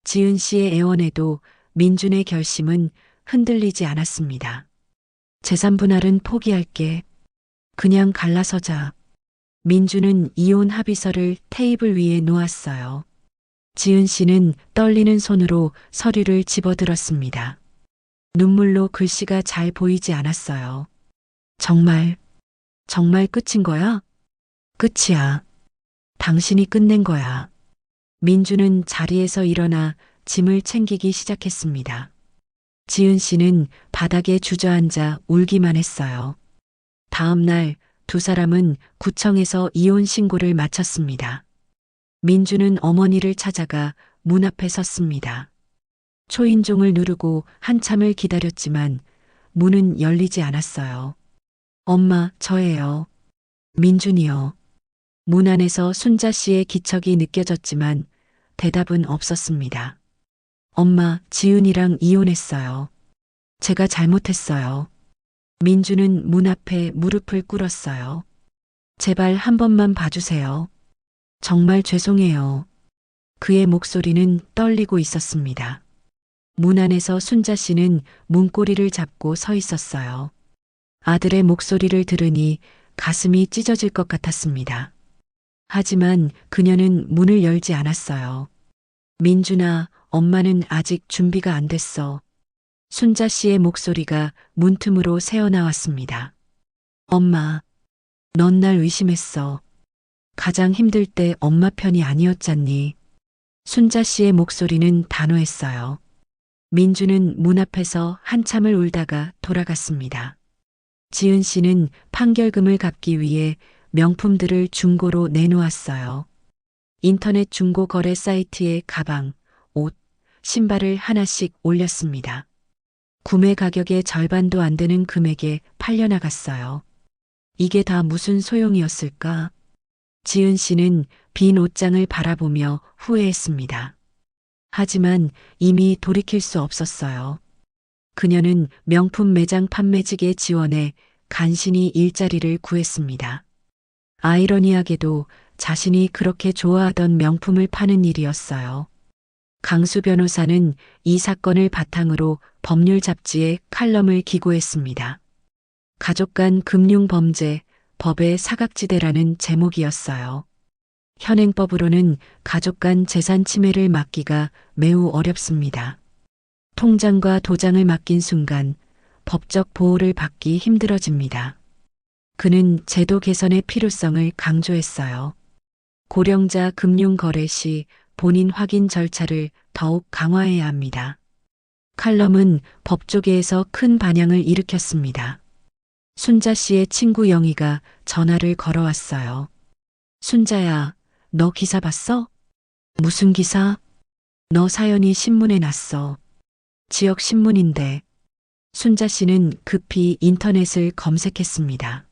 지은 씨의 애원에도 민준의 결심은 흔들리지 않았습니다. 재산 분할은 포기할게. 그냥 갈라서자. 민주는 이혼 합의서를 테이블 위에 놓았어요. 지은 씨는 떨리는 손으로 서류를 집어들었습니다. 눈물로 글씨가 잘 보이지 않았어요. 정말 끝인 거야? 끝이야. 당신이 끝낸 거야. 민주는 자리에서 일어나 짐을 챙기기 시작했습니다. 지은 씨는 바닥에 주저앉아 울기만 했어요. 다음 날 두 사람은 구청에서 이혼 신고를 마쳤습니다. 민주는 어머니를 찾아가 문 앞에 섰습니다. 초인종을 누르고 한참을 기다렸지만 문은 열리지 않았어요. 엄마, 저예요. 민준이요. 문 안에서 순자 씨의 기척이 느껴졌지만 대답은 없었습니다. 엄마, 지은이랑 이혼했어요. 제가 잘못했어요. 민주는 문 앞에 무릎을 꿇었어요. 제발 한 번만 봐주세요. 정말 죄송해요. 그의 목소리는 떨리고 있었습니다. 문 안에서 순자 씨는 문고리를 잡고 서 있었어요. 아들의 목소리를 들으니 가슴이 찢어질 것 같았습니다. 하지만 그녀는 문을 열지 않았어요. 민준아, 엄마는 아직 준비가 안 됐어. 순자 씨의 목소리가 문틈으로 새어나왔습니다. 엄마, 넌 날 의심했어. 가장 힘들 때 엄마 편이 아니었잖니. 순자 씨의 목소리는 단호했어요. 민주는 문 앞에서 한참을 울다가 돌아갔습니다. 지은 씨는 판결금을 갚기 위해 명품들을 중고로 내놓았어요. 인터넷 중고 거래 사이트에 가방, 옷, 신발을 하나씩 올렸습니다. 구매 가격의 절반도 안 되는 금액에 팔려나갔어요. 이게 다 무슨 소용이었을까? 지은 씨는 빈 옷장을 바라보며 후회했습니다. 하지만 이미 돌이킬 수 없었어요. 그녀는 명품 매장 판매직에 지원해 간신히 일자리를 구했습니다. 아이러니하게도 자신이 그렇게 좋아하던 명품을 파는 일이었어요. 강수 변호사는 이 사건을 바탕으로 법률 잡지에 칼럼을 기고했습니다. 가족 간 금융 범죄, 법의 사각지대라는 제목이었어요. 현행법으로는 가족 간 재산 침해를 막기가 매우 어렵습니다. 통장과 도장을 맡긴 순간 법적 보호를 받기 힘들어집니다. 그는 제도 개선의 필요성을 강조했어요. 고령자 금융 거래 시 본인 확인 절차를 더욱 강화해야 합니다. 칼럼은 법조계에서 큰 반향을 일으켰습니다. 순자 씨의 친구 영희가 전화를 걸어왔어요. 순자야, 너 기사 봤어? 무슨 기사? 너 사연이 신문에 났어. 지역 신문인데. 순자 씨는 급히 인터넷을 검색했습니다.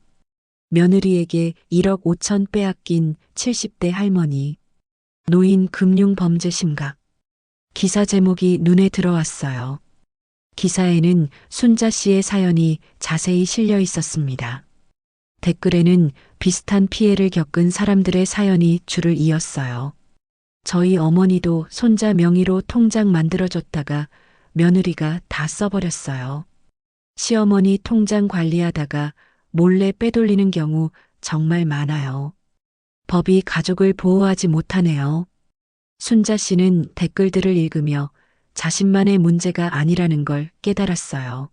며느리에게 1억 5천 빼앗긴 70대 할머니. 노인 금융 범죄 심각. 기사 제목이 눈에 들어왔어요. 기사에는 순자 씨의 사연이 자세히 실려 있었습니다. 댓글에는 비슷한 피해를 겪은 사람들의 사연이 줄을 이었어요. 저희 어머니도 손자 명의로 통장 만들어줬다가 며느리가 다 써버렸어요. 시어머니 통장 관리하다가 몰래 빼돌리는 경우 정말 많아요. 법이 가족을 보호하지 못하네요. 순자 씨는 댓글들을 읽으며 자신만의 문제가 아니라는 걸 깨달았어요.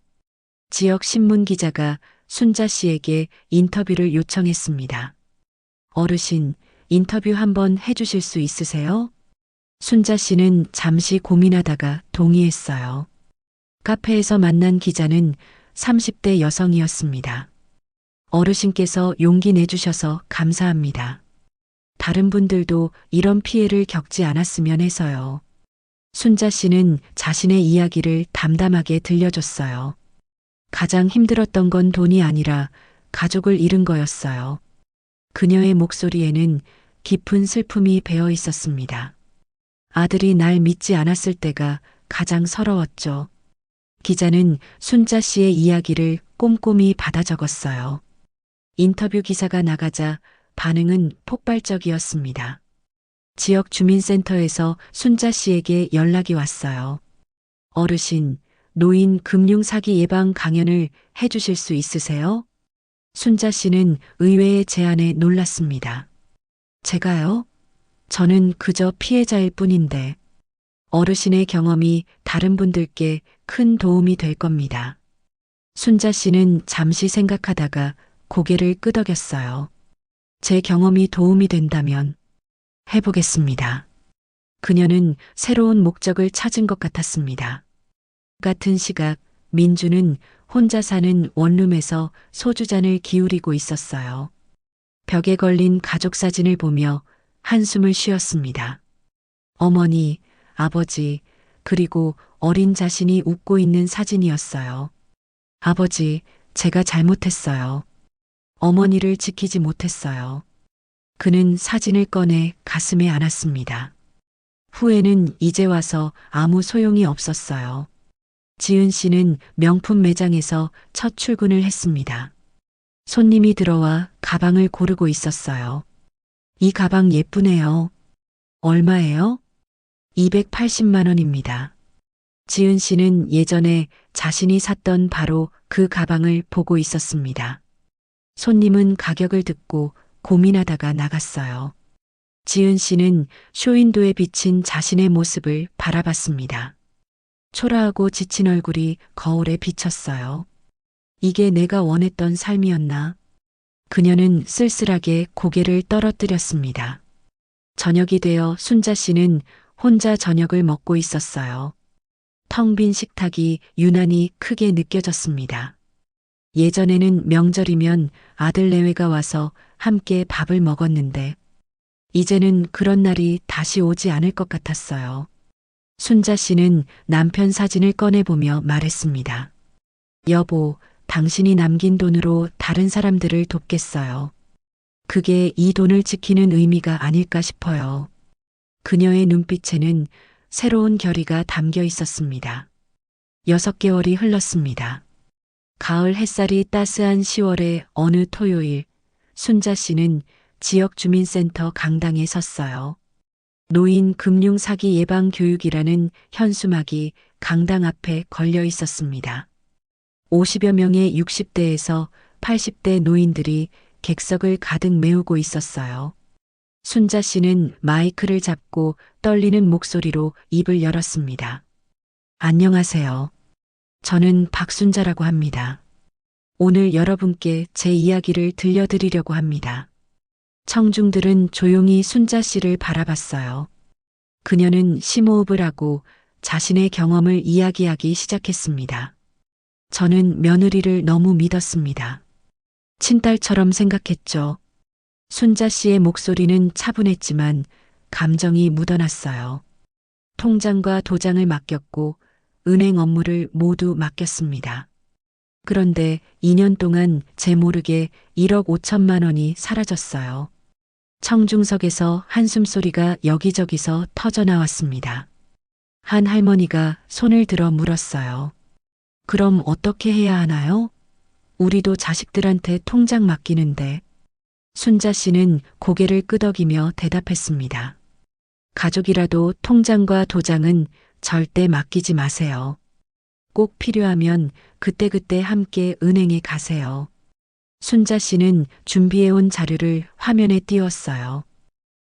지역 신문 기자가 순자 씨에게 인터뷰를 요청했습니다. 어르신, 인터뷰 한번 해주실 수 있으세요? 순자 씨는 잠시 고민하다가 동의했어요. 카페에서 만난 기자는 30대 여성이었습니다. 어르신께서 용기 내주셔서 감사합니다. 다른 분들도 이런 피해를 겪지 않았으면 해서요. 순자 씨는 자신의 이야기를 담담하게 들려줬어요. 가장 힘들었던 건 돈이 아니라 가족을 잃은 거였어요. 그녀의 목소리에는 깊은 슬픔이 배어 있었습니다. 아들이 날 믿지 않았을 때가 가장 서러웠죠. 기자는 순자 씨의 이야기를 꼼꼼히 받아 적었어요. 인터뷰 기사가 나가자 반응은 폭발적이었습니다. 지역 주민센터에서 순자 씨에게 연락이 왔어요. 어르신, 노인 금융 사기 예방 강연을 해주실 수 있으세요? 순자 씨는 의외의 제안에 놀랐습니다. 제가요? 저는 그저 피해자일 뿐인데 어르신의 경험이 다른 분들께 큰 도움이 될 겁니다. 순자 씨는 잠시 생각하다가 고개를 끄덕였어요. 제 경험이 도움이 된다면 해보겠습니다. 그녀는 새로운 목적을 찾은 것 같았습니다. 같은 시각 민주는 혼자 사는 원룸에서 소주잔을 기울이고 있었어요. 벽에 걸린 가족 사진을 보며 한숨을 쉬었습니다. 어머니, 아버지, 그리고 어린 자신이 웃고 있는 사진이었어요. 아버지, 제가 잘못했어요. 어머니를 지키지 못했어요. 그는 사진을 꺼내 가슴에 안았습니다. 후회는 이제 와서 아무 소용이 없었어요. 지은 씨는 명품 매장에서 첫 출근을 했습니다. 손님이 들어와 가방을 고르고 있었어요. 이 가방 예쁘네요. 얼마예요? 280만 원입니다. 지은 씨는 예전에 자신이 샀던 바로 그 가방을 보고 있었습니다. 손님은 가격을 듣고 고민하다가 나갔어요. 지은 씨는 쇼윈도에 비친 자신의 모습을 바라봤습니다. 초라하고 지친 얼굴이 거울에 비쳤어요. 이게 내가 원했던 삶이었나? 그녀는 쓸쓸하게 고개를 떨어뜨렸습니다. 저녁이 되어 순자 씨는 혼자 저녁을 먹고 있었어요. 텅 빈 식탁이 유난히 크게 느껴졌습니다. 예전에는 명절이면 아들 내외가 와서 함께 밥을 먹었는데 이제는 그런 날이 다시 오지 않을 것 같았어요. 순자 씨는 남편 사진을 꺼내보며 말했습니다. 여보, 당신이 남긴 돈으로 다른 사람들을 돕겠어요. 그게 이 돈을 지키는 의미가 아닐까 싶어요. 그녀의 눈빛에는 새로운 결의가 담겨 있었습니다. 6개월이 흘렀습니다. 가을 햇살이 따스한 10월의 어느 토요일, 순자 씨는 지역 주민센터 강당에 섰어요. 노인 금융 사기 예방 교육이라는 현수막이 강당 앞에 걸려 있었습니다. 50여 명의 60대에서 80대 노인들이 객석을 가득 메우고 있었어요. 순자 씨는 마이크를 잡고 떨리는 목소리로 입을 열었습니다. 안녕하세요. 저는 박순자라고 합니다. 오늘 여러분께 제 이야기를 들려드리려고 합니다. 청중들은 조용히 순자 씨를 바라봤어요. 그녀는 심호흡을 하고 자신의 경험을 이야기하기 시작했습니다. 저는 며느리를 너무 믿었습니다. 친딸처럼 생각했죠. 순자 씨의 목소리는 차분했지만 감정이 묻어났어요. 통장과 도장을 맡겼고 은행 업무를 모두 맡겼습니다. 그런데 2년 동안 제 모르게 1억 5천만 원이 사라졌어요. 청중석에서 한숨소리가 여기저기서 터져나왔습니다. 한 할머니가 손을 들어 물었어요. 그럼 어떻게 해야 하나요? 우리도 자식들한테 통장 맡기는데. 순자 씨는 고개를 끄덕이며 대답했습니다. 가족이라도 통장과 도장은 절대 맡기지 마세요. 꼭 필요하면 그때그때 함께 은행에 가세요. 순자 씨는 준비해온 자료를 화면에 띄웠어요.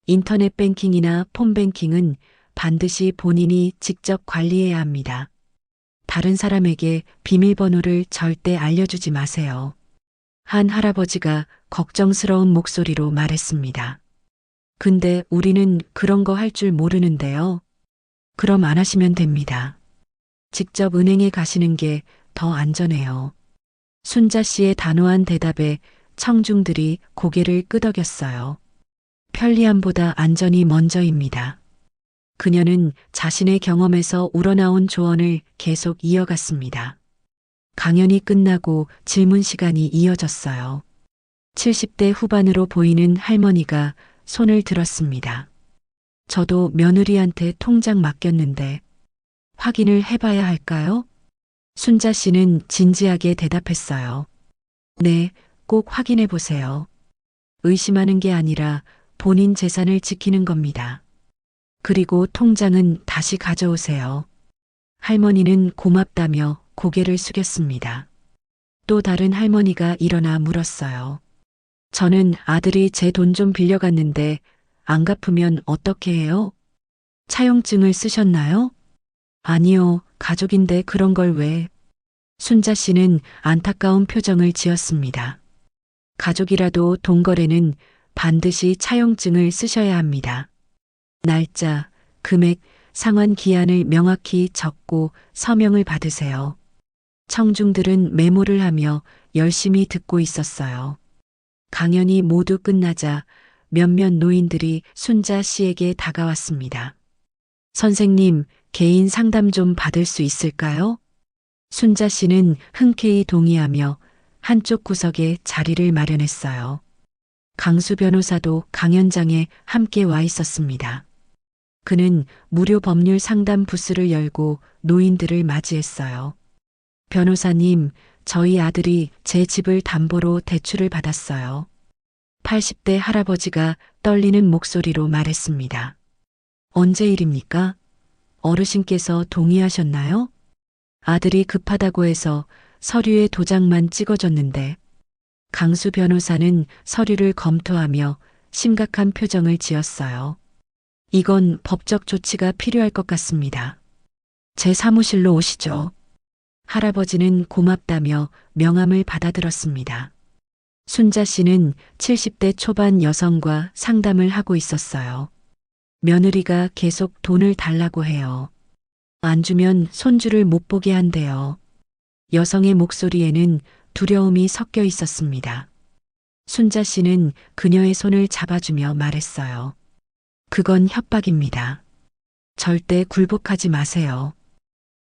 인터넷 뱅킹이나 폰뱅킹은 반드시 본인이 직접 관리해야 합니다. 다른 사람에게 비밀번호를 절대 알려주지 마세요. 한 할아버지가 걱정스러운 목소리로 말했습니다. 근데 우리는 그런 거 할 줄 모르는데요. 그럼 안 하시면 됩니다. 직접 은행에 가시는 게 더 안전해요. 순자 씨의 단호한 대답에 청중들이 고개를 끄덕였어요. 편리함보다 안전이 먼저입니다. 그녀는 자신의 경험에서 우러나온 조언을 계속 이어갔습니다. 강연이 끝나고 질문 시간이 이어졌어요. 70대 후반으로 보이는 할머니가 손을 들었습니다. 저도 며느리한테 통장 맡겼는데 확인을 해봐야 할까요? 순자 씨는 진지하게 대답했어요. 네, 꼭 확인해 보세요. 의심하는 게 아니라 본인 재산을 지키는 겁니다. 그리고 통장은 다시 가져오세요. 할머니는 고맙다며 고개를 숙였습니다. 또 다른 할머니가 일어나 물었어요. 저는 아들이 제 돈 좀 빌려갔는데 안 갚으면 어떻게 해요? 차용증을 쓰셨나요? 아니요, 가족인데 그런 걸 왜? 순자 씨는 안타까운 표정을 지었습니다. 가족이라도 돈 거래는 반드시 차용증을 쓰셔야 합니다. 날짜, 금액, 상환 기한을 명확히 적고 서명을 받으세요. 청중들은 메모를 하며 열심히 듣고 있었어요. 강연이 모두 끝나자 몇몇 노인들이 순자 씨에게 다가왔습니다. 선생님, 개인 상담 좀 받을 수 있을까요? 순자 씨는 흔쾌히 동의하며 한쪽 구석에 자리를 마련했어요. 강수 변호사도 강연장에 함께 와 있었습니다. 그는 무료 법률 상담 부스를 열고 노인들을 맞이했어요. 변호사님, 저희 아들이 제 집을 담보로 대출을 받았어요. 80대 할아버지가 떨리는 목소리로 말했습니다. 언제 일입니까? 어르신께서 동의하셨나요? 아들이 급하다고 해서 서류에 도장만 찍어줬는데 강수 변호사는 서류를 검토하며 심각한 표정을 지었어요. 이건 법적 조치가 필요할 것 같습니다. 제 사무실로 오시죠. 할아버지는 고맙다며 명함을 받아들었습니다. 순자 씨는 70대 초반 여성과 상담을 하고 있었어요. 며느리가 계속 돈을 달라고 해요. 안 주면 손주를 못 보게 한대요. 여성의 목소리에는 두려움이 섞여 있었습니다. 순자 씨는 그녀의 손을 잡아주며 말했어요. 그건 협박입니다. 절대 굴복하지 마세요.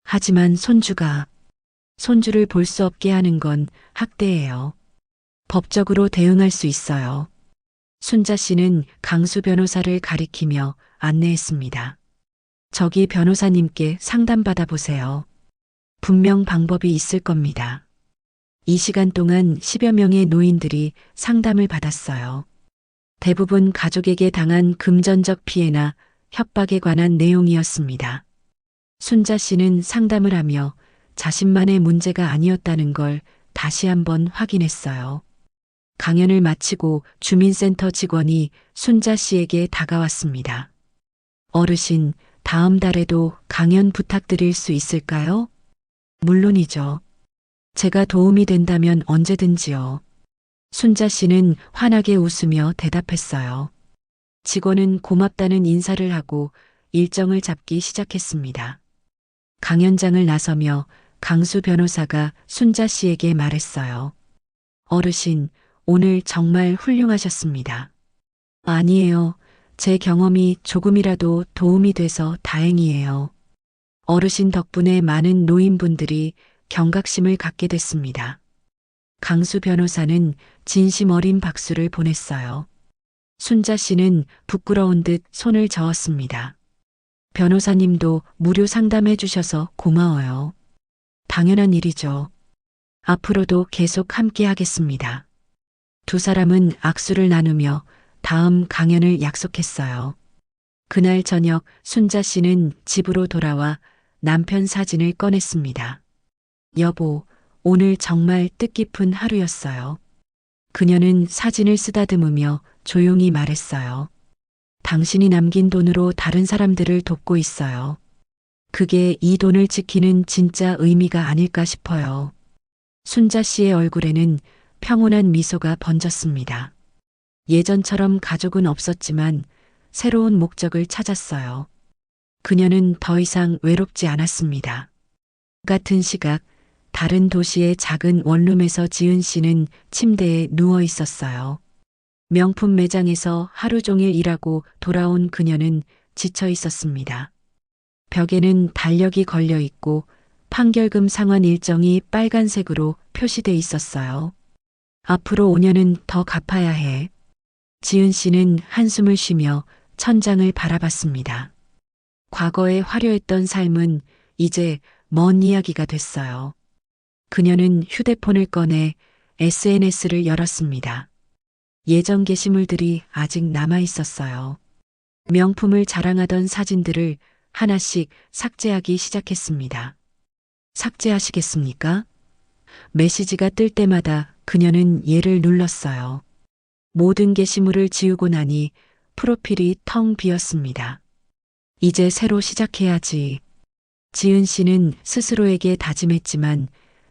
하지만 손주를 볼 수 없게 하는 건 학대예요. 법적으로 대응할 수 있어요. 순자 씨는 강수 변호사를 가리키며 안내했습니다. 저기 변호사님께 상담받아 보세요. 분명 방법이 있을 겁니다. 이 시간 동안 10여 명의 노인들이 상담을 받았어요. 대부분 가족에게 당한 금전적 피해나 협박에 관한 내용이었습니다. 순자 씨는 상담을 하며 자신만의 문제가 아니었다는 걸 다시 한번 확인했어요. 강연을 마치고 주민센터 직원이 순자 씨에게 다가왔습니다. 어르신, 다음 달에도 강연 부탁드릴 수 있을까요? 물론이죠. 제가 도움이 된다면 언제든지요. 순자 씨는 환하게 웃으며 대답했어요. 직원은 고맙다는 인사를 하고 일정을 잡기 시작했습니다. 강연장을 나서며 강수 변호사가 순자 씨에게 말했어요. 어르신, 오늘 정말 훌륭하셨습니다. 아니에요. 제 경험이 조금이라도 도움이 돼서 다행이에요. 어르신 덕분에 많은 노인분들이 경각심을 갖게 됐습니다. 강수 변호사는 진심 어린 박수를 보냈어요. 순자 씨는 부끄러운 듯 손을 저었습니다. 변호사님도 무료 상담해 주셔서 고마워요. 당연한 일이죠. 앞으로도 계속 함께 하겠습니다. 두 사람은 악수를 나누며 다음 강연을 약속했어요. 그날 저녁 순자 씨는 집으로 돌아와 남편 사진을 꺼냈습니다. 여보, 오늘 정말 뜻깊은 하루였어요. 그녀는 사진을 쓰다듬으며 조용히 말했어요. 당신이 남긴 돈으로 다른 사람들을 돕고 있어요. 그게 이 돈을 지키는 진짜 의미가 아닐까 싶어요. 순자 씨의 얼굴에는 평온한 미소가 번졌습니다. 예전처럼 가족은 없었지만 새로운 목적을 찾았어요. 그녀는 더 이상 외롭지 않았습니다. 같은 시각, 다른 도시의 작은 원룸에서 지은 씨는 침대에 누워 있었어요. 명품 매장에서 하루 종일 일하고 돌아온 그녀는 지쳐 있었습니다. 벽에는 달력이 걸려 있고 판결금 상환 일정이 빨간색으로 표시돼 있었어요. 앞으로 5년은 더 갚아야 해. 지은 씨는 한숨을 쉬며 천장을 바라봤습니다. 과거에 화려했던 삶은 이제 먼 이야기가 됐어요. 그녀는 휴대폰을 꺼내 SNS를 열었습니다. 예전 게시물들이 아직 남아 있었어요. 명품을 자랑하던 사진들을 하나씩 삭제하기 시작했습니다. 삭제하시겠습니까? 메시지가 뜰 때마다 그녀는 얘를 눌렀어요. 모든 게시물을 지우고 나니 프로필이 텅 비었습니다. 이제 새로 시작해야지. 지은 씨는 스스로에게 다짐했지만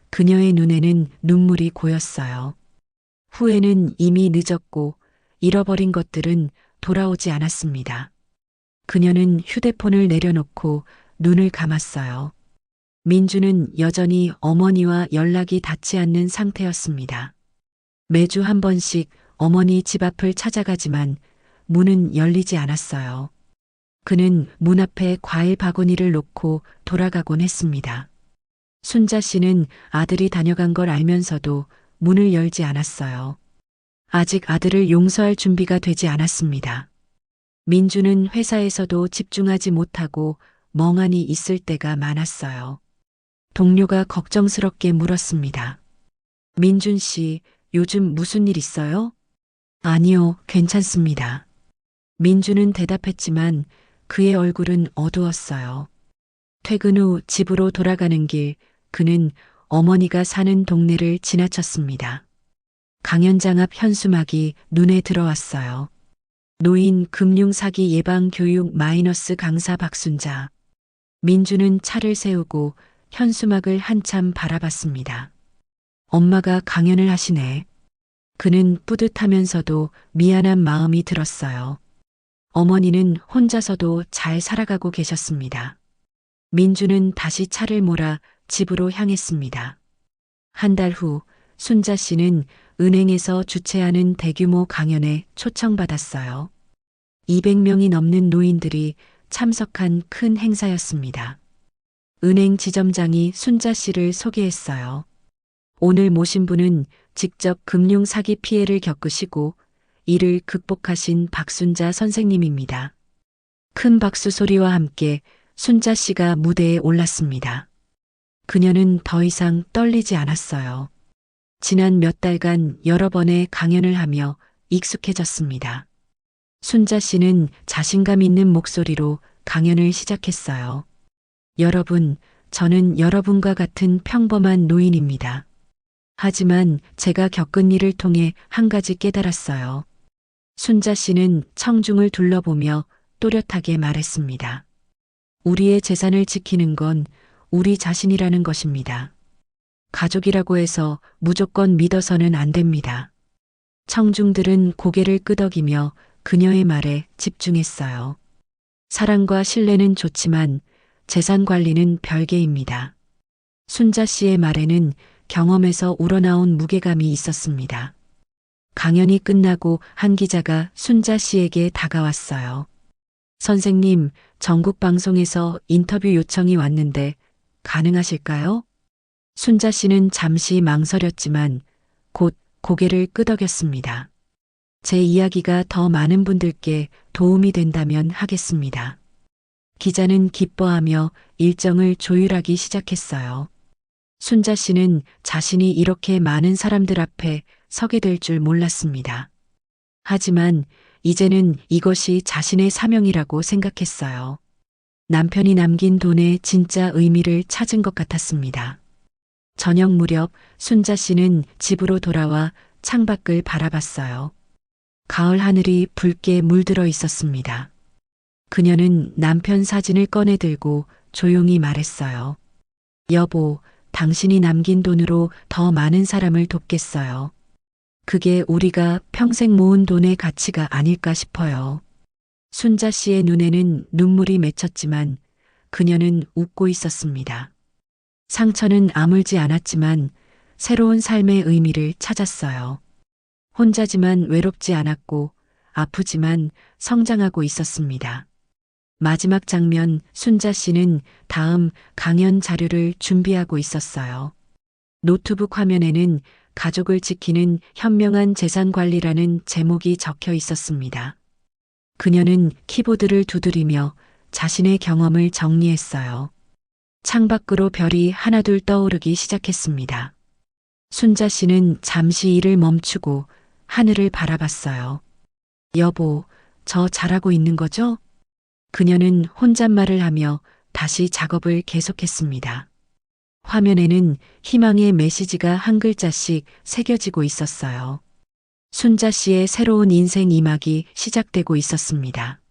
그녀의 눈에는 눈물이 고였어요. 후회는 이미 늦었고 잃어버린 것들은 돌아오지 않았습니다. 그녀는 휴대폰을 내려놓고 눈을 감았어요. 민주는 여전히 어머니와 연락이 닿지 않는 상태였습니다. 매주 한 번씩 어머니 집 앞을 찾아가지만 문은 열리지 않았어요. 그는 문 앞에 과일 바구니를 놓고 돌아가곤 했습니다. 순자 씨는 아들이 다녀간 걸 알면서도 문을 열지 않았어요. 아직 아들을 용서할 준비가 되지 않았습니다. 민주는 회사에서도 집중하지 못하고 멍하니 있을 때가 많았어요. 동료가 걱정스럽게 물었습니다. 민준 씨, 요즘 무슨 일 있어요? 아니요, 괜찮습니다. 민주는 대답했지만 그의 얼굴은 어두웠어요. 퇴근 후 집으로 돌아가는 길, 그는 어머니가 사는 동네를 지나쳤습니다. 강연장 앞 현수막이 눈에 들어왔어요. 노인 금융 사기 예방 교육 마이너스 강사 박순자. 민주는 차를 세우고 현수막을 한참 바라봤습니다. 엄마가 강연을 하시네. 그는 뿌듯하면서도 미안한 마음이 들었어요. 어머니는 혼자서도 잘 살아가고 계셨습니다. 민주는 다시 차를 몰아 집으로 향했습니다. 한 달 후 순자 씨는 은행에서 주최하는 대규모 강연에 초청받았어요. 200명이 넘는 노인들이 참석한 큰 행사였습니다. 은행 지점장이 순자 씨를 소개했어요. 오늘 모신 분은 직접 금융 사기 피해를 겪으시고 이를 극복하신 박순자 선생님입니다. 큰 박수 소리와 함께 순자 씨가 무대에 올랐습니다. 그녀는 더 이상 떨리지 않았어요. 지난 몇 달간 여러 번의 강연을 하며 익숙해졌습니다. 순자 씨는 자신감 있는 목소리로 강연을 시작했어요. 여러분, 저는 여러분과 같은 평범한 노인입니다. 하지만 제가 겪은 일을 통해 한 가지 깨달았어요. 순자 씨는 청중을 둘러보며 또렷하게 말했습니다. 우리의 재산을 지키는 건 우리 자신이라는 것입니다. 가족이라고 해서 무조건 믿어서는 안 됩니다. 청중들은 고개를 끄덕이며 그녀의 말에 집중했어요. 사랑과 신뢰는 좋지만 재산 관리는 별개입니다. 순자 씨의 말에는 경험에서 우러나온 무게감이 있었습니다. 강연이 끝나고 한 기자가 순자 씨에게 다가왔어요. 선생님, 전국 방송에서 인터뷰 요청이 왔는데 가능하실까요? 순자 씨는 잠시 망설였지만 곧 고개를 끄덕였습니다. 제 이야기가 더 많은 분들께 도움이 된다면 하겠습니다. 기자는 기뻐하며 일정을 조율하기 시작했어요. 순자 씨는 자신이 이렇게 많은 사람들 앞에 서게 될 줄 몰랐습니다. 하지만 이제는 이것이 자신의 사명이라고 생각했어요. 남편이 남긴 돈의 진짜 의미를 찾은 것 같았습니다. 저녁 무렵 순자 씨는 집으로 돌아와 창밖을 바라봤어요. 가을 하늘이 붉게 물들어 있었습니다. 그녀는 남편 사진을 꺼내 들고 조용히 말했어요. 여보, 당신이 남긴 돈으로 더 많은 사람을 돕겠어요. 그게 우리가 평생 모은 돈의 가치가 아닐까 싶어요. 순자 씨의 눈에는 눈물이 맺혔지만 그녀는 웃고 있었습니다. 상처는 아물지 않았지만 새로운 삶의 의미를 찾았어요. 혼자지만 외롭지 않았고 아프지만 성장하고 있었습니다. 마지막 장면, 순자 씨는 다음 강연 자료를 준비하고 있었어요. 노트북 화면에는 가족을 지키는 현명한 재산 관리라는 제목이 적혀 있었습니다. 그녀는 키보드를 두드리며 자신의 경험을 정리했어요. 창밖으로 별이 하나둘 떠오르기 시작했습니다. 순자 씨는 잠시 일을 멈추고 하늘을 바라봤어요. 여보, 저 잘하고 있는 거죠? 그녀는 혼잣말을 하며 다시 작업을 계속했습니다. 화면에는 희망의 메시지가 한 글자씩 새겨지고 있었어요. 순자 씨의 새로운 인생 이막이 시작되고 있었습니다.